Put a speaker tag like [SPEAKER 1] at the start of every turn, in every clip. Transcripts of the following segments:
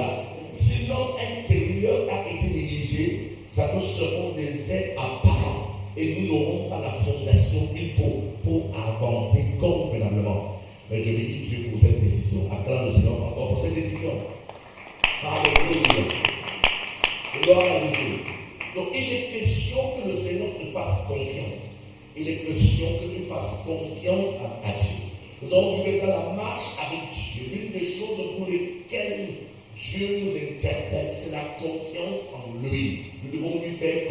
[SPEAKER 1] Alléluia. Si l'homme intérieur a été négligé, ça nous seront des aides apparents et nous n'aurons pas la fondation qu'il faut pour avancer convenablement. Mais je bénis Dieu pour cette décision. Acclame le Seigneur encore pour cette décision. Alléluia. Gloire à Jésus. Donc il est question que le Seigneur te fasse confiance. Il est question que tu fasses confiance à Dieu. Nous avons vu que dans la marche avec Dieu, l'une des choses pour lesquelles Dieu nous interpelle, c'est la confiance en lui. Nous devons lui faire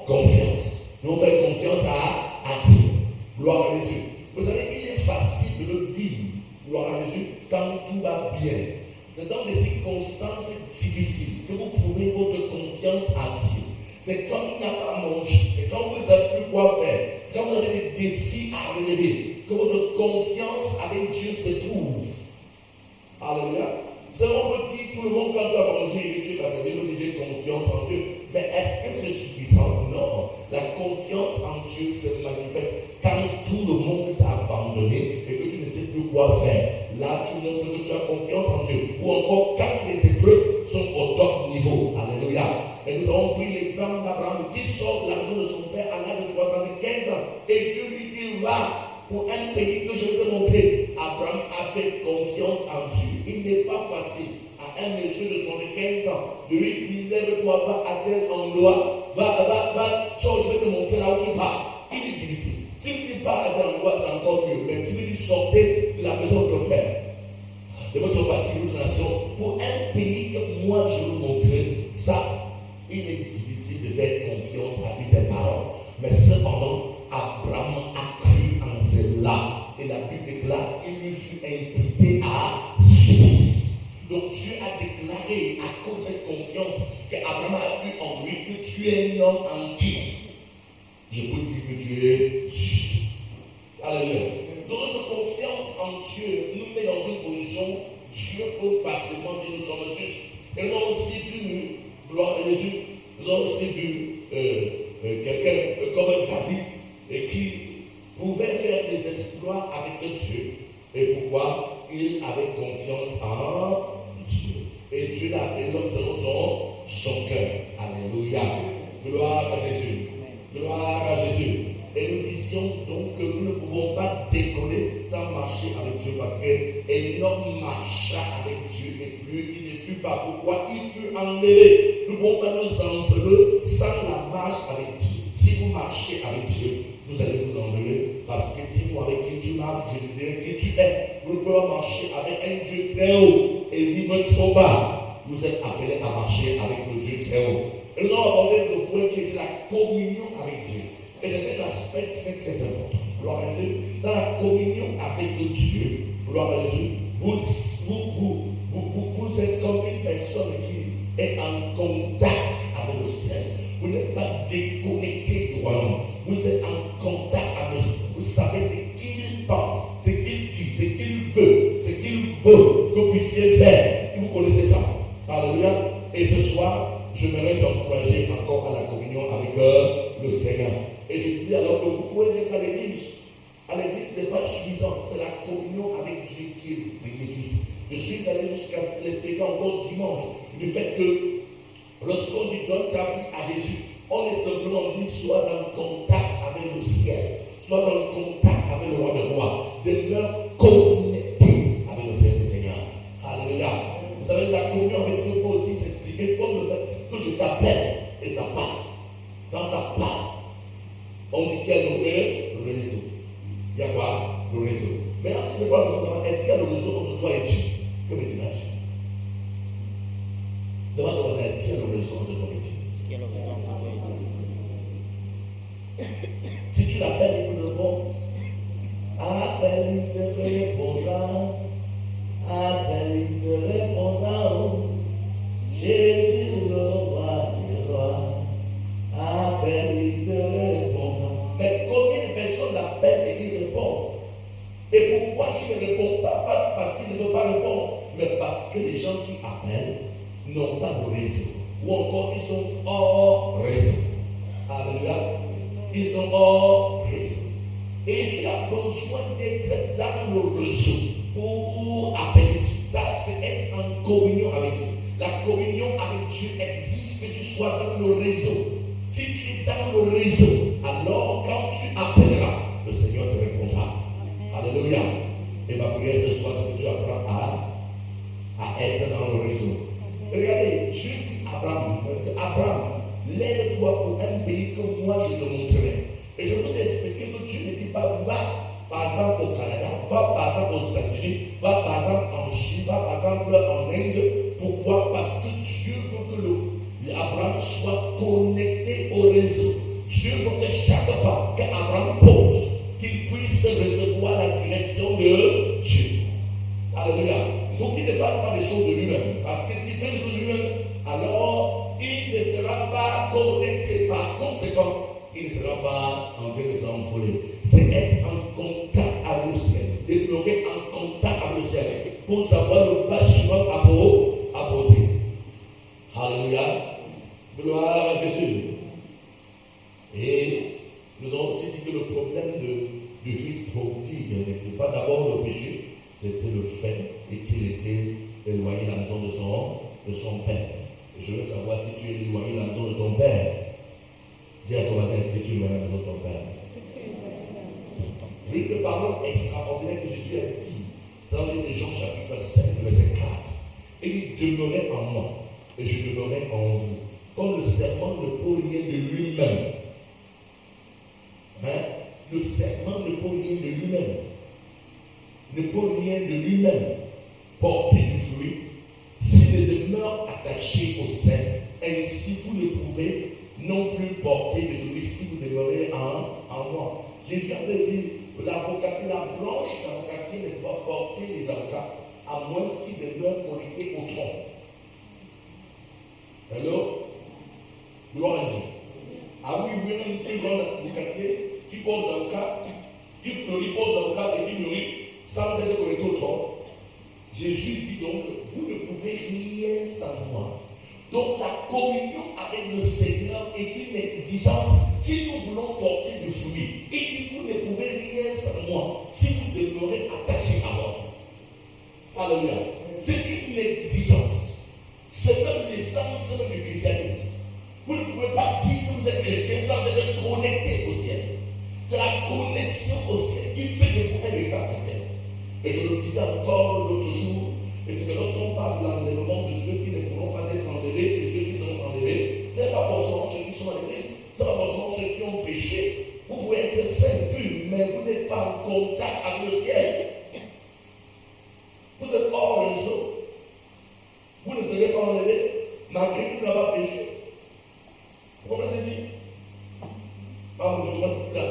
[SPEAKER 1] confiance. Nous devons faire confiance à Dieu. Gloire à Jésus. Vous savez, il est facile de le dire, gloire à Jésus, quand tout va bien. C'est dans des circonstances difficiles que vous prouvez votre confiance à Dieu. C'est quand il n'y a pas à manger, c'est quand vous ne savez plus quoi faire, c'est quand vous avez des défis à relever, que votre confiance avec Dieu se trouve. Alléluia. Vous savez, on peut dire tout le monde quand tu as mangé et que tu es baptisé, j'ai confiance en Dieu. Mais est-ce que c'est suffisant? Non. La confiance en Dieu se manifeste quand tout le monde t'a abandonné et que tu ne sais plus quoi faire. Là, tu montres que tu as confiance en Dieu. Ou encore quand les épreuves sont au top niveau. Alléluia. Et nous avons pris l'exemple d'Abraham qui sort de la maison de son père à l'âge de 75 ans. Et Dieu lui dit, va pour un pays que je vais te montrer. Abraham a fait confiance en Dieu. Il n'est pas facile à un monsieur de 75 ans de lui dire, lève-toi, va à tel endroit, va, sors, je vais te montrer là où tu pars. Il est difficile. S'il dit pas à tel endroit, c'est encore mieux. Mais s'il lui dit, sortez de la maison de ton père, de votre parti, de votre nation, pour un pays que moi je vous montrer, ça, il est difficile de faire confiance à lui des paroles. Mais cependant, Abraham a cru en cela. Et la Bible déclare qu'il lui fut imputé à justice. Donc Dieu a déclaré à cause de cette confiance qu'Abraham a vu en lui que tu es un homme en qui je peux dire que tu es juste. Alléluia. Donc notre confiance en Dieu nous met dans une position, Dieu peut facilement dire nous sommes justes. Et nous avons aussi vu, gloire à Jésus, nous avons aussi vu quelqu'un comme David qui pouvait faire des exploits avec Dieu. Et pourquoi? Il avait confiance en Dieu. Et Dieu l'a appelé l'homme selon son cœur. Alléluia. Gloire à Jésus. Gloire à Jésus. Et nous disions donc que nous ne pouvons pas décoller sans marcher avec Dieu parce que l'homme marcha avec Dieu et plus il ne fut pas. Pourquoi? Il fut enlevé. Nous ne pouvons pas nous enlever sans la marche avec Dieu. Si vous marchez avec Dieu, vous allez vous enlever parce que dis-moi avec qui tu marches, je te dirai qui tu es. Vous ne pouvez pas marcher avec un Dieu très haut et vivre trop bas. Vous êtes appelés à marcher avec le Dieu très haut. Et nous allons aborder le point qui était la communion avec Dieu. Et c'est un aspect très très important. Gloire à Dieu. Dans la communion avec Dieu, gloire à Dieu, vous êtes comme une personne qui est en contact avec le ciel. Vous n'êtes pas déconnecté du royaume. Vous êtes en contact avec le ciel. Vous savez ce qu'il pense, ce qu'il dit, ce qu'il veut, que vous puissiez faire. Vous connaissez ça. Alléluia. Et ce soir, je m'aimerais t'encourager encore à la communion avec le Seigneur. Et je disais alors que vous pouvez être à l'église. À l'église, ce n'est pas suffisant. C'est la communion avec Dieu qui est bénéfice. Je suis allé jusqu'à l'expliquer encore dimanche. Du fait que lorsqu'on dit donne ta vie à Jésus, on est simplement dit sois en contact avec le ciel. Sois en contact avec le roi de roi. Demeure connecté avec le ciel du Seigneur. Alléluia. Vous savez, la communion avec Dieu peut aussi s'expliquer comme le fait que je t'appelle et ça passe. Quand ça part, on dit qu'il y a le réseau. Il y a quoi? Le réseau. Mais là, si je ne pas besoin de est-ce qu'il y a le réseau entre toi et Dieu? Que me dis-tu? Demande au voisin, est-ce qu'il y a le réseau entre toi et Dieu? Il y a le réseau entre toi et Dieu. Si tu l'appelles, écoute le bon. Appelle, il te répondra. Appelle, il te répondra. Jésus, le roi des rois. Appelle, il te répondra. Mais combien de personnes l'appellent et il répond? Et pourquoi il ne répond pas? Pas parce qu'il ne veut pas répondre, mais parce que les gens qui appellent n'ont pas de réseau. Ou encore ils sont hors réseau. Alléluia. Ils sont hors réseau. Et tu as besoin d'être dans le réseau pour appeler Dieu. Ça, c'est être en communion avec Dieu. La communion avec Dieu exige que tu sois dans le réseau. Si tu es dans le réseau, alors quand tu appelleras, le Seigneur te répondra. Alléluia. Et ma prière ce soir, c'est que tu apprends à être dans le réseau. Regardez, Dieu dit à Abraham, lève-toi pour un pays que moi je te montrerai. Et je vous ai expliqué que Dieu ne dit pas, va par exemple au Canada, va par exemple aux États-Unis, va par exemple en Chine, va par exemple en Inde. Pourquoi? Parce que Dieu veut que Abraham soit connecté au réseau. Dieu veut que chaque pas qu'Abraham pose, qu'il puisse recevoir la direction de Dieu. Alléluia. Donc il ne fasse pas les choses de lui-même. Parce que s'il fait les choses de lui-même, alors il ne sera pas connecté. Par conséquent, il ne sera pas en train de s'envoler. C'est être en contact avec le ciel. Demeurer en contact avec le ciel. Pour savoir le bâtiment à poser. Alléluia. Gloire à Jésus. Et nous avons aussi dit que le problème du fils prodigue n'était pas d'abord le péché, c'était le fait qu'il était éloigné de la maison de son père. Et je veux savoir si tu es éloigné de la maison de ton père. Dis à ton voisin, est-ce que tu es éloigné de la maison de ton père? Une parole extraordinaire que Jésus a dit, ça veut dire Jean chapitre 5, verset 4. Et il demeurait en moi, et je demeurais en vous. Comme le serment ne peut rien de lui-même. Le serment ne peut rien de lui-même. Ne peut rien de lui-même porter du fruit s'il ne demeure attaché au sein. Ainsi, vous ne pouvez non plus porter de fruit si vous demeurez en moi. Jésus avait dit, l'avocatier, la branche d'avocatier ne peut pas porter les avocats à moins qu'ils demeurent connectés au tronc. Hello? Gloire à Dieu. Ah oui, vous voyez une grande avocatier qui pose l'avocat, qui fleurit, pose l'avocat et qui mûrit sans être connecté au tronc. Jésus dit donc, vous ne pouvez rien sans moi. Donc la communion avec le Seigneur est une exigence si nous voulons porter du fruit. Il dit, vous ne pouvez rien sans moi si vous demeurez attachés à moi. Alléluia. C'est une exigence. C'est même l'essence du christianisme. Vous ne pouvez pas dire que vous êtes chrétien sans être connecté au ciel. C'est la connexion au ciel qui fait de vous un véritable chrétien. Et je le disais encore l'autre jour, et c'est que lorsqu'on parle de l'enlèvement de ceux qui ne pourront pas être enlevés et ceux qui seront enlevés, ce n'est pas forcément ceux qui sont à l'église, ce n'est pas forcément ceux qui ont péché. Vous pouvez être saint, pur, mais vous n'êtes pas en contact avec le ciel. Vous êtes hors réseau. Vous ne serez pas enlevé malgré que vous n'avez pas péché. Vous comprenez ce que je dis? Ah, vous commencez plus là.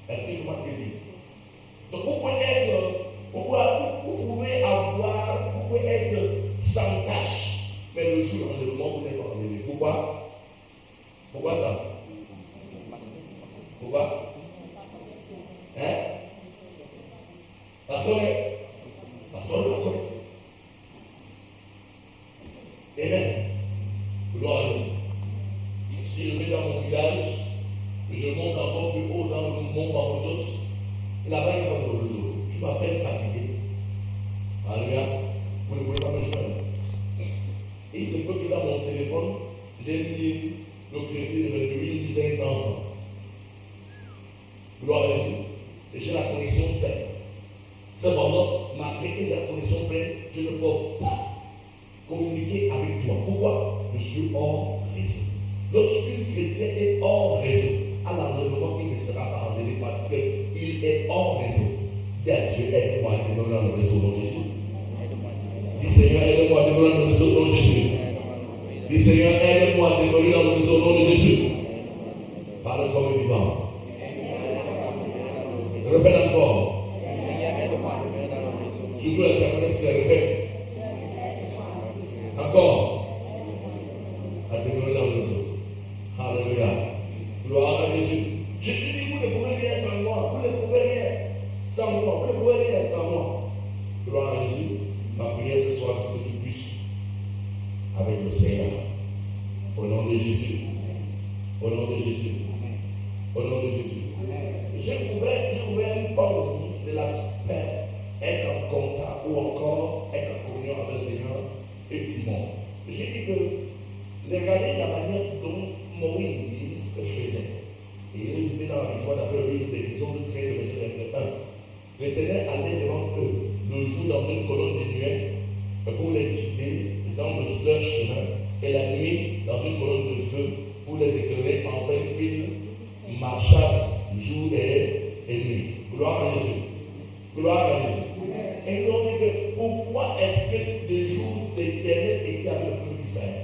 [SPEAKER 1] Est-ce que je vois ce que je dis? Donc vous pouvez être sans tâche, mais le jour de l'enlèvement, vous n'êtes pas enlevé. Pourquoi? Pourquoi ça? Pourquoi? Parce qu'on est pas connecté. Amen. Gloire à Dieu. Ici, je vais dans mon village, je monte encore plus haut dans le mont Mamotos. Et là-bas, il y a pas de réseau. Tu m'appelles fatigué. Alléluia. Vous ne pouvez pas me joindre. Et il se peut que dans mon téléphone, j'ai mis le crédit de 28 500 francs. Gloire à Dieu. Et j'ai la connexion pleine. Cependant, malgré que j'ai la connexion pleine, je ne peux pas communiquer avec toi. Pourquoi? Je suis hors réseau. Lorsqu'un chrétien est hors réseau, à l'enlèvement, il ne sera pas enlevé parce qu'il est hors réseau. Dis à Dieu, aide-moi à demeurer dans le réseau de Jésus. Dis Seigneur, aide-moi à demeurer dans le réseau de Jésus. Dis Seigneur, aide-moi à demeurer dans le réseau de Jésus. Parle comme un vivant. Répète encore. Surtout la diaconesse qui la répète. Encore. À demeurer dans le réseau. Alléluia. Gloire à Jésus. Jésus dit, vous ne pouvez rien sans moi. Vous ne pouvez rien sans moi. Vous ne pouvez rien sans moi. Gloire à Jésus. Ma prière ce soir, c'est que tu puisses, avec le Seigneur, au nom de Jésus. Au nom de Jésus. Au nom de Jésus. Je pouvais parler de l'aspect être en contact ou encore être en communion avec le Seigneur et Timon. J'ai dit que regardez la manière dont Moïse faisait. Et il est résumé dans la victoire d'après le livre des Exodes 13, verset 1. L'Éternel allait devant eux le jour dans une colonne de nuée pour les guider dans leur chemin, et la nuit dans une colonne de feu pour les éclairer afin qu'ils marchassent jour et nuit. Gloire à Jésus. Gloire à Jésus. Et nous dit que pourquoi est-ce que des jours d'Éternel étaient avec le peuple d'Israël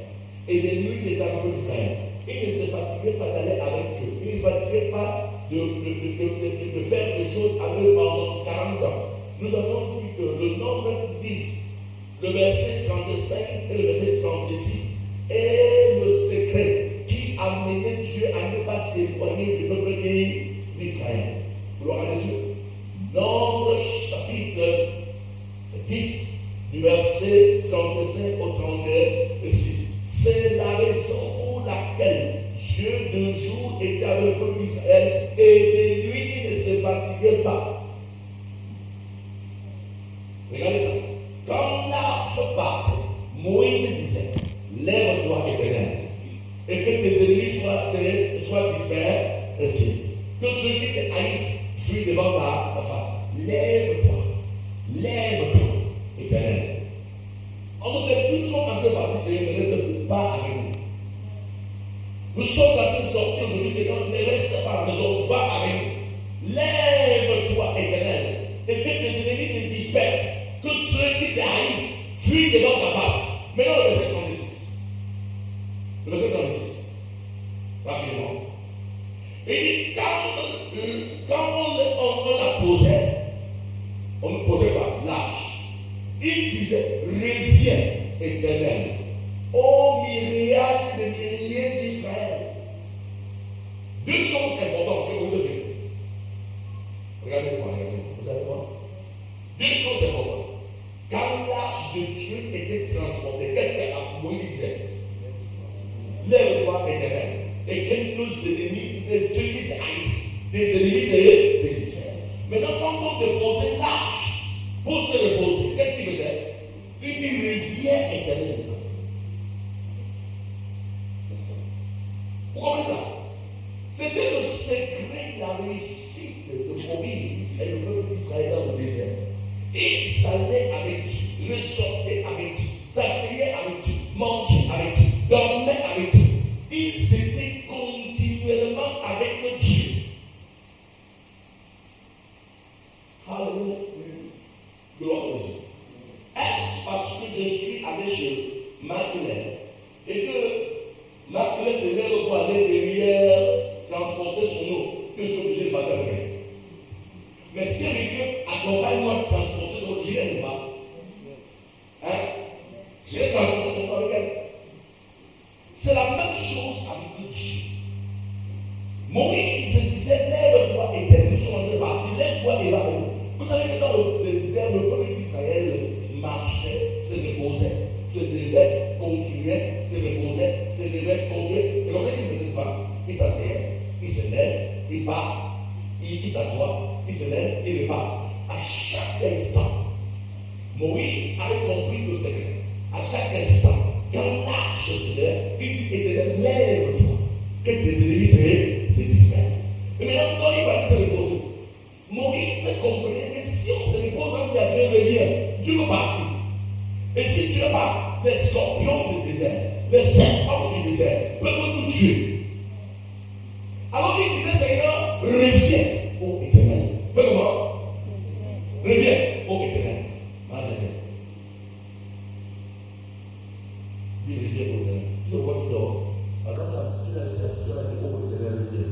[SPEAKER 1] et des nuits étaient avec le peuple d'Israël? Il ne se fatiguait pas d'aller avec eux. Il ne se fatiguait pas de faire des choses avec eux pendant 40 ans. Nous avons dit que le nombre 10, le verset 35 et le verset 36 est le secret qui amenait Dieu à ne pas s'éloigner du peuple d'Israël. Gloire à Jésus. Nombre chapitre 10 du verset 35 au 36. C'est la raison pour laquelle Dieu de jour était avec le peuple d'Israël et de nuit il ne se fatiguait pas. Regardez ça. Quand l'arche partait, Moïse disait, lève-toi éternel, et que tes ennemis soient dispersés. Que ceux qui te haïssent fuient devant ta face. Lève-toi, éternel. En fait, nous sommes en train de partir, Seigneur, ne reste pas avec nous. Nous sommes en train de sortir aujourd'hui, Seigneur, ne reste pas à la maison, va avec nous. Lève-toi, éternel, et que tes ennemis se dispersent. Que ceux qui te haïssent fuient devant ta face. Maintenant, le verset 36. Le verset 36. Rapidement. Il dit, quand on la posait, on ne posait pas l'arche. Il disait, reviens, éternel, ô myriades de milliers d'Israël. Deux choses importantes que vous avez. Regardez-moi. Vous allez voir. Deux choses importantes. Quand l'arche de Dieu était transportée, qu'est-ce que Moïse disait? Lève-toi, éternel, et que nos ennemis, ceux qui haïssent, des ennemis se dispersent. Maintenant, quand on déposait l'arche pour se reposer, qu'est-ce qu'il faisait? Il dit, reviens, éternel. Vous comprenez ça? C'était le secret de la réussite de Moïse et le peuple d'Israël dans le désert. Il s'allait avec Dieu, ressortait avec Dieu, s'asseyait avec Dieu, mangeait avec Dieu, dormait avec Dieu. Il s'était continuellement avec le Dieu. Alléluia. Gloire à Dieu. Est-ce parce que je suis allé chez Marc-Claire et que Marc-Claire se lève pour aller derrière transporter son eau que je suis obligé de passer avec elle? Mais si quelqu'un accompagne-moi à transporter l'eau, je n'aime pas. Hein? Je vais transporter son eau avec elle. C'est la même chose avec Dieu. Moïse disait, lève-toi éternel. Nous sommes en train de partir, lève-toi et va. Vous savez que dans le désert, le peuple d'Israël marchait, se reposait, se levait, continuait, se reposait, se levait, continuait. C'est comme ça qu'il faisait ça. Il s'asseyait, il se lève, il part, il s'assoit, il se lève, il repart. À chaque instant, Moïse avait compris le secret. À chaque instant, quand l'arche se lève, il dit, éternel, lève-toi, que tes ennemis se dispersent. Et maintenant, quand il fallait se reposer, Moïse comprenait que si on se repose en Dieu, Dieu veut dire, Dieu va partir. Et si Dieu part, les scorpions du désert, les serpents du désert peuvent nous tuer. Alors il disait, Seigneur, reviens, ô éternel. Fais comment? Reviens, ô éternel. Dis, reviens, ô éternel. Tu sais pourquoi tu dors? Parce que tu as dit, ô éternel, reviens.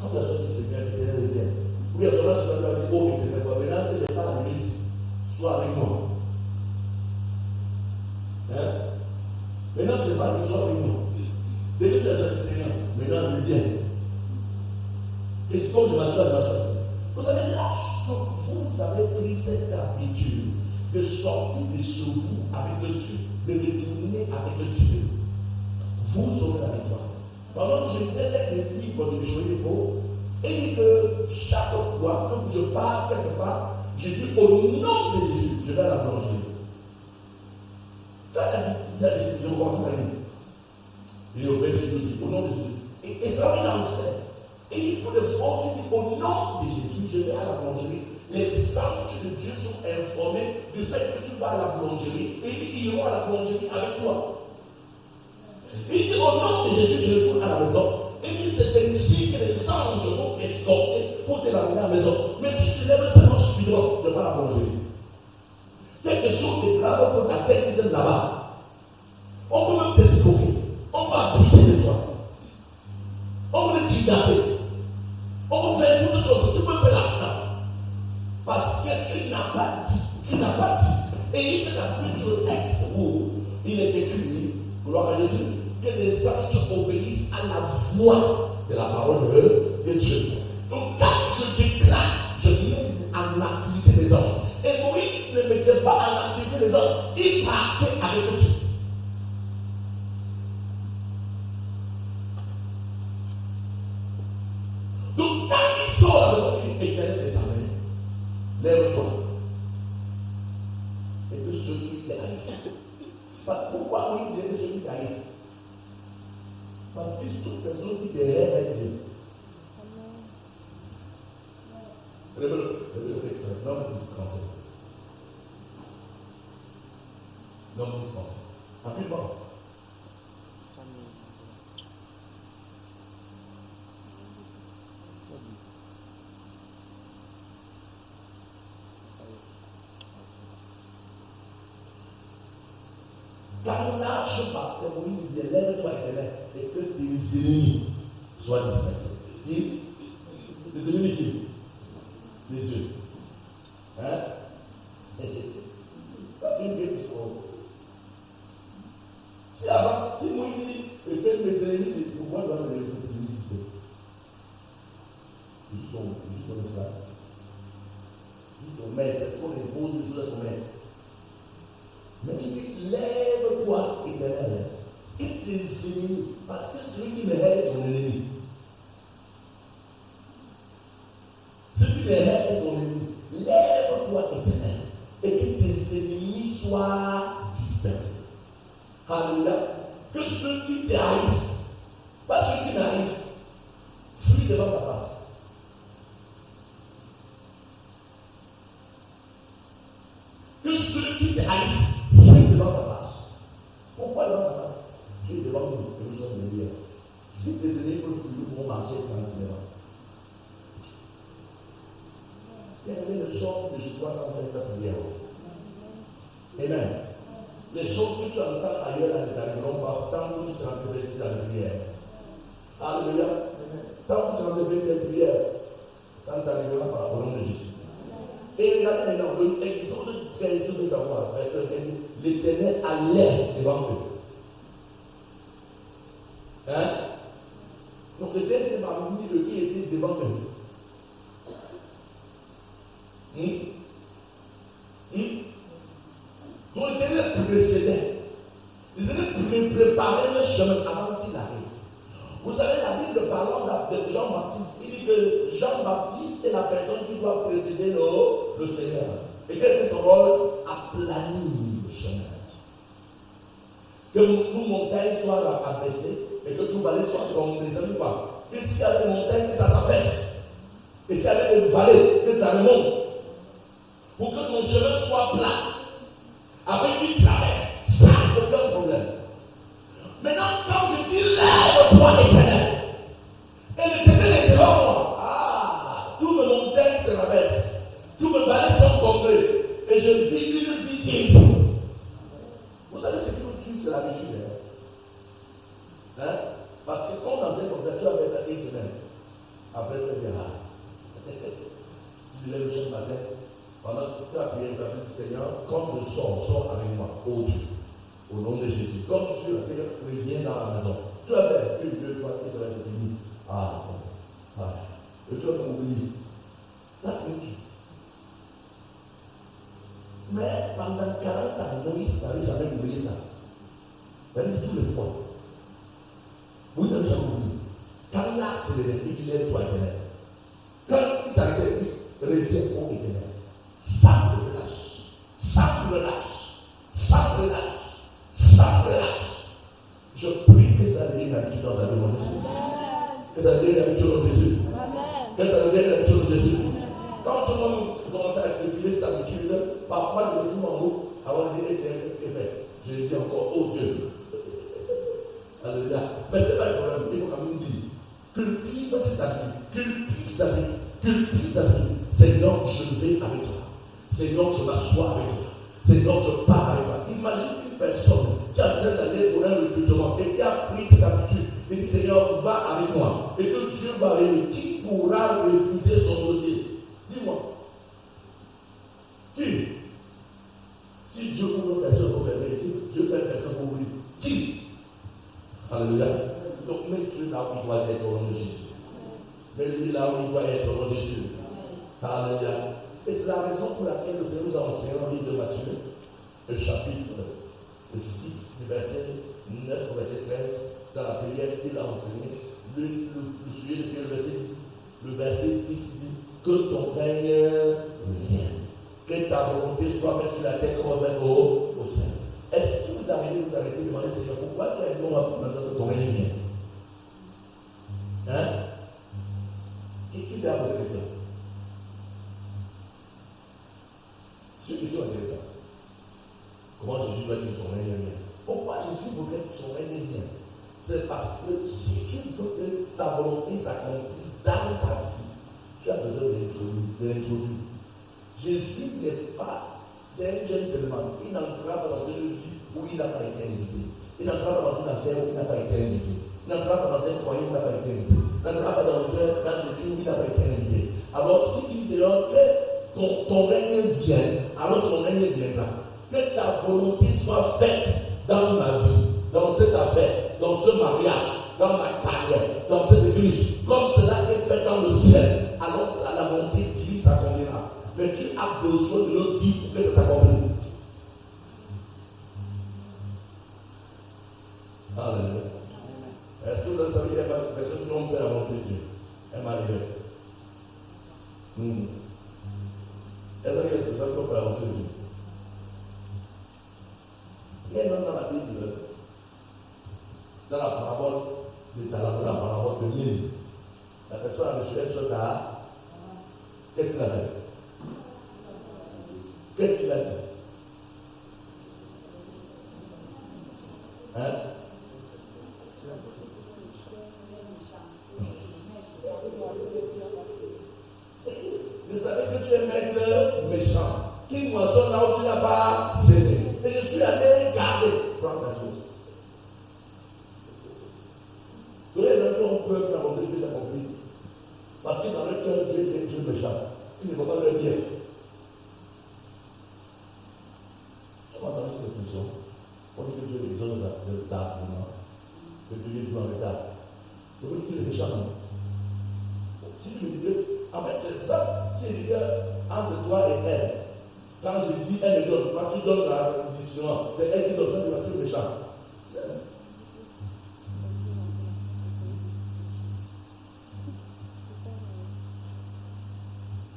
[SPEAKER 1] Quand tu as sorti Seigneur, éternel, reviens. Oui, à ce moment-là, je dois dire, ô éternel, maintenant que je n'ai pas à l'église, sois avec moi. Hein? Maintenant que je parle, sois avec moi. Dès que tu as sorti Seigneur, maintenant reviens. Et comme je m'assois. Vous savez, lorsque vous avez pris cette habitude de sortir de chez vous avec le Dieu, de retourner avec le Dieu, vous aurez la victoire. Pendant que je lisais les livres de Joël, il dit que chaque fois que je pars quelque part, je dis au nom de Jésus, je vais à la boulangerie. Quand il a dit, je vais commencer à lire. Il est au verset 12, au nom de Jésus. Et ça, il enseigne. Et il faut de fois, tu dis, au nom de Jésus, je vais à la boulangerie. Les anges de Dieu sont informés du fait que tu vas à la boulangerie et ils iront à la boulangerie avec toi. Il dit, au nom de Jésus, je retourne à la maison. Et puis c'est ainsi que les anges vont escorter pour te ramener à la maison. Mais si tu lèves seulement subitement, je vais à la boulangerie. Quelque chose de grave pour ta tête qui vient là-bas. On peut même t'escroquer. On peut abuser de toi. On peut te kidnapper. On peut faire toutes les choses. Tu peux faire l'accident. Parce que tu n'as pas dit. Tu n'as pas dit. Et il s'est appuyé sur le texte où il est écrit, gloire à Jésus, que les anges obéissent à la voix de la parole de Dieu. Donc quand je déclare, je mets en activité les anges. Et Moïse ne mettait pas en activité les anges. Il partait avec Dieu. Donc quand il sort à la maison, il éclaire les amis. Lève-toi. Et que ceux qui haïssent. Pourquoi Moïse disait que ceux qui haïssent? Parce que c'est toute personne qui derrière Dieu. Le texte, l'homme disconscient. L'homme disconscient. Rapidement. Quand l'arche partait, Moïse disait, lève-toi éternel, et que tes ennemis soient dispersés. Les ennemis qui? Les dieux. Hein? Ça c'est une vieille histoire. Si avant, si Moïse dit, et que mes ennemis, c'est pourquoi doit les ennemis dispersés? Juste comme ça. Juste ton maître, est-ce qu'on impose des choses à son maître? Mais il dit, lève-toi, éternel, et tes ennemis, parce que celui qui me hait est mon ennemi. Celui qui me hait est mon ennemi. Lève-toi, éternel, et que tes ennemis soient dispersés. Alléluia. Que ceux qui te haïssent, pas ceux qui m'haïssent, fuient devant ta face. Que ceux qui te haïssent, devant ta face. Pourquoi devant ta face? Tu es devant nous et nous sommes derrière. Si tes ennemis peuvent fuir, nous pouvons marcher tranquillement. Bien-aimé, le soir de je dois s'en faire sa prière. Amen. Les choses que tu entends ailleurs ne t'arriveront pas tant que tu seras ensevelis dans la prière. Alléluia. Tant que tu seras ensevelis dans la prière, ça ne t'arrivera pas au nom de Jésus. Et regardez maintenant, l'Exode 13, vous devez savoir, verset 1, l'Éternel allait devant eux. Hein? Donc l'Éternel m'a mis le qui était devant eux. Donc l'Éternel précédait. L'Éternel préparait le chemin avant qu'il arrive. Vous savez, la Bible parlant de Jean-Baptiste, il dit que Jean-Baptiste est la personne qui doit précéder le Seigneur. Et quel est son rôle? Aplanir le chemin. Que toute montagne soit abaissée et que tout vallée soit tombée. Ça veut dire quoi? Que s'il y a des montagnes, que ça s'affaisse. Et s'il y a des vallées, que ça remonte. Pour que son chemin soit plat. Avec une traverse, sans aucun problème. Maintenant, quand je dis lève-toi, éternel, et l'éternel est devant moi, toutes mes montagnes se rabaissent, tous mes vallées sont tombées, et je vis une vie aisée. Vous savez ce qui nous tue, c'est l'habitude. Hein? Parce que quand dans un concert, tu avais ça une semaine, après tu es rare. Tu lèves le chaque matin, pendant que tu as prié, tu as dit Seigneur, quand je sors avec moi, oh Dieu. Au nom de Jésus. Comme Dieu, le Seigneur revient dans la maison. Tu as fait 1, 2, 3, et ça va être fini. Et tu as oublié. Ça, c'est Dieu. Mais pendant 40 ans, Moïse n'avait jamais oublié ça. Il a dit tous les fois. Moïse n'avait jamais oublié. Quand là, c'est le verset qu'il est toi éternel. Quand il s'arrêtait, il reviens au éternel. Sans relâche. Sans relâche. Sans relâche. Que ça devienne l'habitude de Jésus. Que ça devienne l'habitude de Jésus. Quand je commençais à cultiver cette habitude, parfois je me dis mon mot, avant de dire Seigneur, qu'est-ce qu'il fait? Je dis encore, oh Dieu. Alléluia. Mais ce n'est pas le problème, il faut quand même dire, cultive cette habitude, cultive cette habitude, cultive cette habitude. Seigneur, je vais avec toi. Seigneur, je m'assois avec toi. Seigneur, je pars avec toi. Imagine une personne qui a besoin d'aller pour un recrutement et qui a pris cette habitude. Et dit, Seigneur, va avec moi. Et que Dieu va avec lui. Qui pourra refuser son dossier? Dis-moi. Qui? Si Dieu ouvre une personne pour fermer, si Dieu fait une personne pour ouvrir, qui? Alléluia. Donc, mets Dieu là où il doit être au nom de Jésus. Mets-lui là où il doit être au nom de Jésus. Alléluia. Et c'est la raison pour laquelle le Seigneur nous a enseigné dans le livre de Matthieu, le chapitre 6, du verset 9 au verset 13, dans la prière qu'il a enseigné. Le sujet depuis le verset 10. Le verset 10 dit que ton règne vienne, que ta volonté soit faite sur la terre comme au ciel. Est-ce que vous arrivez de demander Seigneur, pourquoi tu as dit non maintenant que ton règne vienne? Hein? Qui s'est posé la question? C'est une question intéressante. Comment Jésus doit dire son règne vienne? Pourquoi Jésus voudrait que son règne vienne? C'est parce que si tu veux que sa volonté s'accomplisse dans ta vie, tu as besoin de l'introduire. Jésus n'est pas, c'est un gentleman. Il n'entrera pas dans une vie où il n'a pas été invité. Il n'entrera pas dans une affaire où il n'a pas été invité. Il n'entrera pas dans un foyer où il n'a pas été invité. Il n'entrera pas dans une étude où il n'a pas été invité. Alors si tu dis que ton règne vienne, alors son règne viendra. Que ta volonté soit faite dans ma vie, dans cette affaire, dans ce mariage, dans ma carrière, dans cette église, comme cela est fait dans le ciel, alors la volonté divine s'accomplira. Mais tu as besoin de le dire pour que ça s'accomplisse. Alléluia. Est-ce que vous savez qu'il y a des personnes qui ont peur à montrer Dieu? Elle m'a dit. Est-ce qu'il y a des personnes qui ont peur à montrer Dieu? Il y a un homme dans la Bible, dans la parabole de Talent, la parabole de l'île. La personne a reçu un soldat. Qu'est-ce qu'il a fait? Qu'est-ce qu'il a dit? Hein? Je savais que tu es maître méchant. Qui moissonne là où tu n'as pas sémé. Et je suis allé garder. Prends ta chose. Donc les gens qui ont peur que la volonté de Dieu s'accomplisse. Parce que dans leur cœur, Dieu est Dieu méchant. Il ne faut pas leur dire. Tu as entendu cette expression? On dit que Dieu est l'exemple de l'argent. Que Dieu est toujours en retard. Ça veut dire qu'il est méchant. Si tu me dis que, en fait, c'est ça. Si je dis que entre toi et elle, quand je dis elle me donne, quand tu donnes la condition, c'est elle qui donne, ça, tu vas être méchant. C'est elle.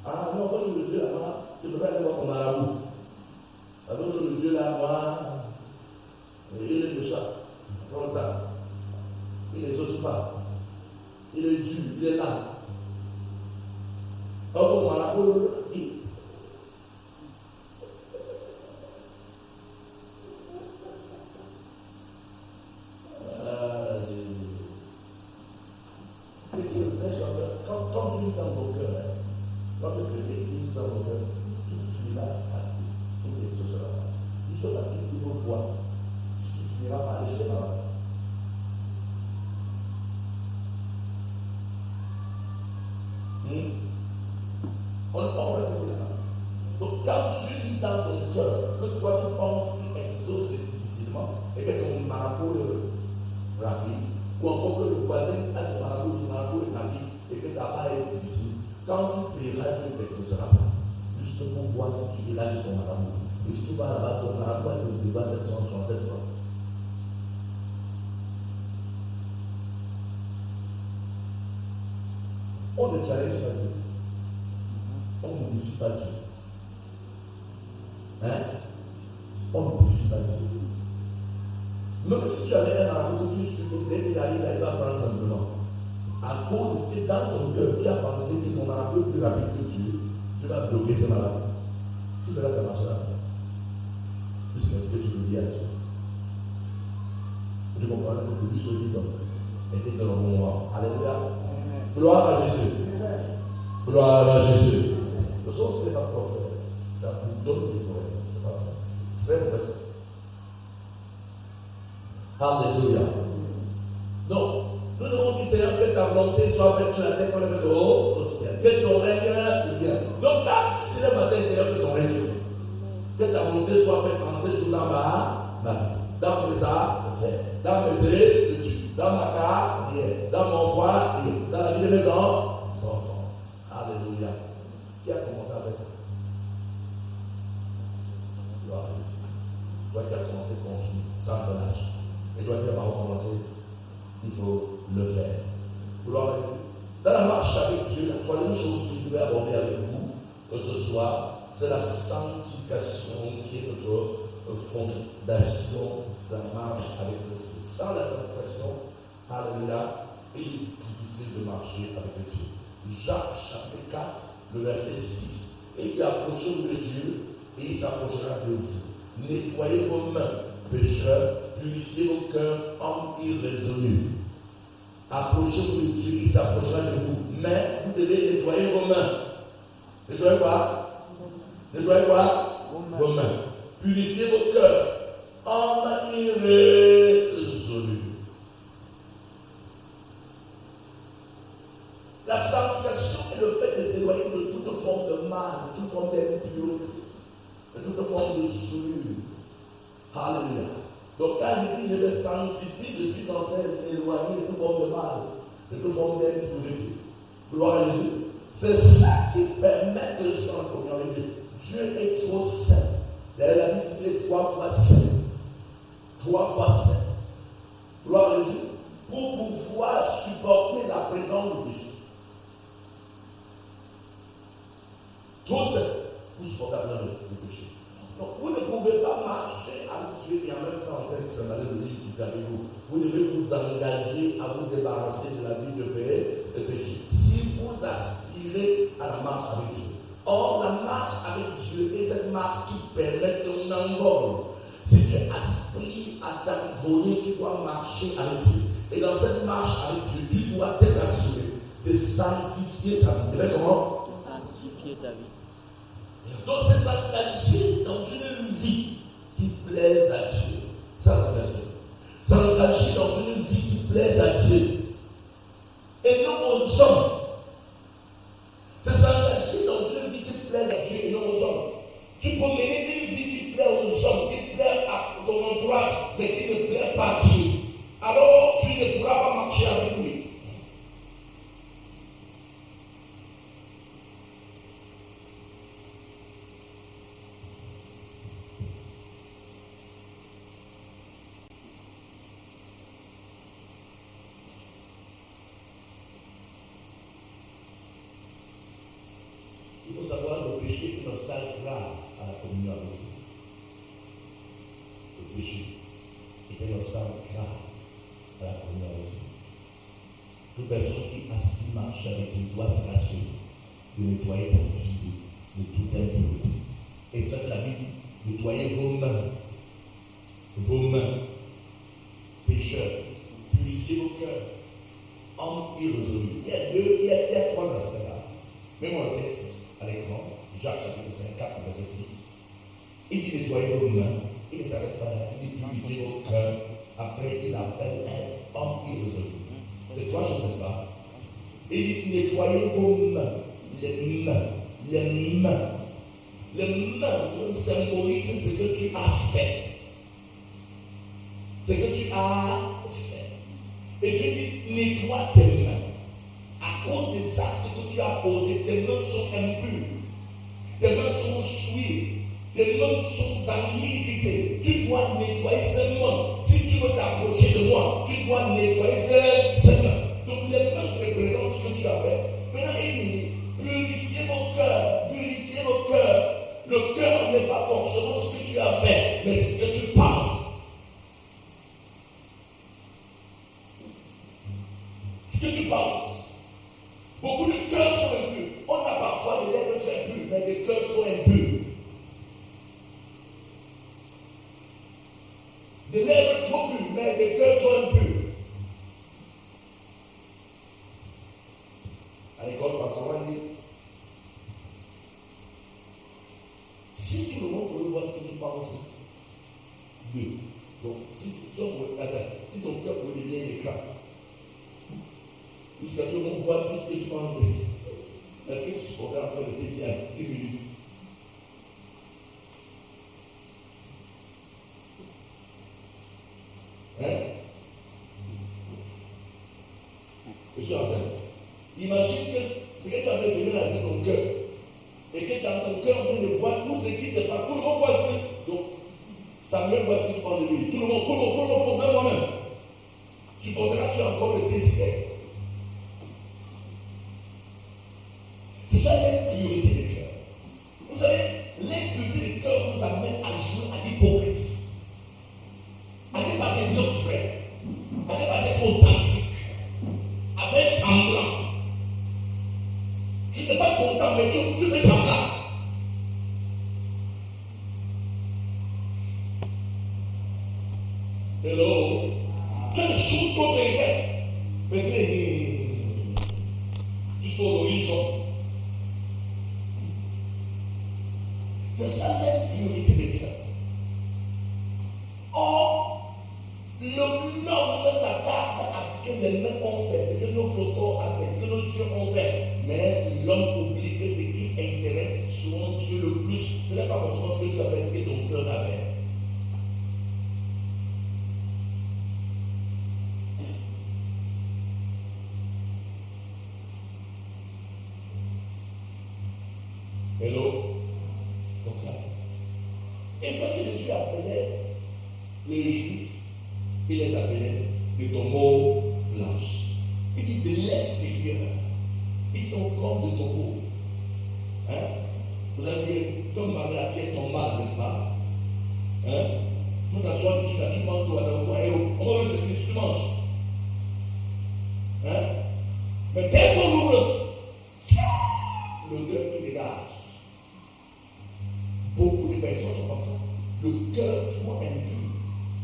[SPEAKER 1] Ah non, quand je veux Dieu là-bas, je ne peux pas aller voir mon marabout. Alors je veux Dieu là-bas, il est méchant. Prends le temps. Il n'exauce pas. Il est dur, il est là. Or, mon marabout, il. C'est qui le vrai chanteur? Quand tu lis ça dans ton cœur, quand tu es chrétien et tu lis ça dans ton cœur, tu finiras fatigué. Il n'exaucera pas. Juste parce qu'il faut voir, tu finiras par aller chez les parents. On reste là. Donc, quand tu lis dans ton cœur que toi tu penses qu'il exauce difficilement et que ton marabout est rapide, ou encore que le voisin a son marabout est rapide et que ta part est difficile, quand tu prieras, Dieu ne t'exaucera pas. Juste pour voir si tu dégages ton marabout. Et si tu vas là-bas, ton marabout va te dire 767 fois. On ne challenge pas Dieu. On ne modifie pas Dieu. Hein? On ne modifie pas Dieu. Même si tu avais un marabout que tu suis, dès qu'il arrive, il va prendre simplement. À cause que dans ton cœur, tu as pensé que ton âme est plus rapide que Dieu, tu vas bloquer ce malade. Tu verras que ça marchera bien. Jusqu'à ce que tu le dis à Dieu. Tu comprends que c'est lui celui qui donne. Et qui te le moment. Alléluia. Gloire à Jésus. Gloire à Jésus. Le son, ce n'est pas prophète. Ça vous donne des oreilles. C'est pas vrai. C'est très intéressant. Alléluia. Donc, nous devons dire, Seigneur, que ta volonté soit faite sur la terre comme elle est au ciel. Que ton règne vienne. Donc, là, si le matin, Seigneur, que ton règne vienne. Que ta volonté soit faite dans ce jour-là, ma vie. Dans mes affaires, dans mes études, dans ma carrière, dans mon foyer, dans la vie de mes enfants. Alléluia. Qui a commencé à faire ça? Gloire à Dieu. Toi qui as commencé, continue, sans relâche. Et toi qui n'as pas recommencé, il faut le faire. Gloire à Dieu. Dans la marche avec Dieu, la troisième chose que je vais aborder avec vous ce soir, c'est la sanctification qui est notre fondation de la marche avec Dieu. Sans la sanctification, alléluia, il est difficile de marcher avec Dieu. Jacques chapitre 4, le verset 6. Et il approche de Dieu et il s'approchera de vous. Nettoyez vos mains, pécheurs, purifiez vos cœurs, hommes irrésolus. Approchez-vous de Dieu, il s'approchera de vous. Mais vous devez nettoyer vos mains. Nettoyez quoi? Nettoyez quoi? Vos mains. Purifiez vos cœurs, hommes irrésolus. La sanctification est le fait de s'éloigner de toute forme de mal, de toute forme d'impureté, de toute forme de souillure. Alléluia. Donc quand je dis je me sanctifie, je suis en train de m'éloigner de toute forme de mal, de toute forme d'impureté. Gloire à Jésus. C'est ça qui permet de se rendre communion avec Dieu. Dieu est trop saint. D'ailleurs, la Bible dit qu'il est 3 fois saint. 3 fois saint. Gloire à Jésus. Pour pouvoir supporter la présence du péché. Trop saint pour supporter la présence du péché. Donc, vous ne pouvez pas marcher avec Dieu et en même temps en train de s'en aller de lui qui est avec vous. Vous devez vous engager à vous débarrasser de la vie de péché. Si vous aspirez à la marche avec Dieu. Or, la marche avec Dieu est cette marche qui permet ton envol. Si tu aspires à t'envoler, tu dois marcher avec Dieu. Et dans cette marche avec Dieu, tu dois t'assurer de sanctifier ta vie. Tu fais comment?
[SPEAKER 2] Sanctifier ta vie.
[SPEAKER 1] Donc, c'est s'engager dans une vie qui plaise à Dieu. Ça, s'engager. S'engager dans une vie qui plaise à Dieu. Et non aux hommes. C'est s'engager dans une vie qui plaise à Dieu et non aux hommes. Tu peux mener une vie qui plaît aux hommes, qui plaît à ton entourage, mais qui ne plaît pas à Dieu. Alors, tu ne pourras pas marcher avec lui. Il faut savoir le péché est un obstacle grave à la communion avec Dieu. Le péché est un obstacle grave à la communion avec Dieu. Toute personne qui aspire à marcher avec Dieu doit s'assurer de nettoyer ta vie de toute impureté. Et c'est la Bible dit, nettoyez vos mains, pécheurs, purifiez vos cœurs, hommes irrésolus. Il y a 3 aspects là. Mets-moi le texte à l'écran, Jacques chapitre 5, 4, verset 6. Il dit nettoyez vos mains, il ne s'arrête pas là, il dit purifiez vos cœurs. Après, il appelle un homme irrésolu. C'est 3 choses, n'est-ce pas? Il dit nettoyez vos mains, les mains. Les mains symbolisent ce que tu as fait. Ce que tu as fait. Et tu dis nettoie tes mains. À cause des actes que tu as posés, tes mains sont impures, tes mains sont souillées, tes mains sont dans l'iniquité. Tu dois nettoyer ces mains. Si tu veux t'approcher de moi, tu dois nettoyer ces mains. Donc les mains représentent ce que tu as fait. Maintenant, il dit, purifiez vos cœurs, purifiez vos cœurs. Le cœur n'est pas forcément ce que tu as fait, mais ce que tu penses. Ce que tu penses. Si tout le monde pouvait voir ce que tu penses d'eux, donc si ton cœur pouvait devenir un écran, jusqu'à tout le monde voit tout ce que tu penses d'eux, est-ce que tu supporterais encore rester ici à 1 minute? Je suis enceinte. Imagine que ce que tu avais donné dans ton cœur, et que dans ton cœur, on de voir tout ce qui se passe. Tout le monde voit ce que. Donc, Samuel voit ce que tu parles de lui. Tout le monde, même moi-même. Supporteras-tu encore rester ici? C'est ça l'impureté du cœur. Vous savez, l'impureté du cœur nous amène à jouer à l'hypocrisie, à ne pas être vrai, à ne pas être authentique, à faire semblant. Tu n'es pas content, mais tu fais semblant. Hello. Tu as des choses contre quelqu'un, mais tu sors d'origine. C'est ça l'impureté du cœur. Or, l'homme s'attarde à ce que les mains ont fait, ce que nos cotons ont fait, ce que nos yeux ont fait. Mais l'homme oublie que ce qui intéresse souvent Dieu le plus, ce n'est pas forcément ce que tu as fait, ce que ton cœur a fait. Hello? C'est donc là. Et ce que Jésus appelait les Juifs, il les appelait les tombeaux blanches. Il dit de l'extérieur, ils sont comme des tombeaux. Hein? Vous avez vu, comme Marie la pierre tombe mal, n'est-ce pas? Hein? Tu t'assois dessus, là, tu manges toi, la voix, et on va voir ce que tu manges. Hein? Mais dès qu'on ouvre, l'odeur qui dégage. Beaucoup de personnes sont comme ça. Le cœur trop impur.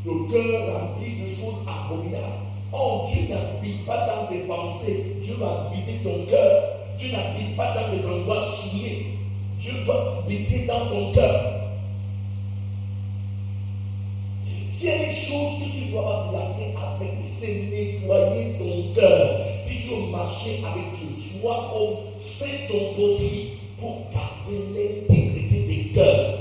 [SPEAKER 1] Le cœur rempli de choses abominables. Oh, Dieu n'habite pas dans tes pensées. Dieu va habiter ton cœur. Dieu n'habite pas dans les endroits souillés. Dieu va habiter dans ton cœur. S'il y a des choses que tu dois blaguer avec, c'est nettoyer ton cœur. Si tu veux marcher avec Dieu, sois homme, fais ton possible pour garder l'intégrité des cœurs.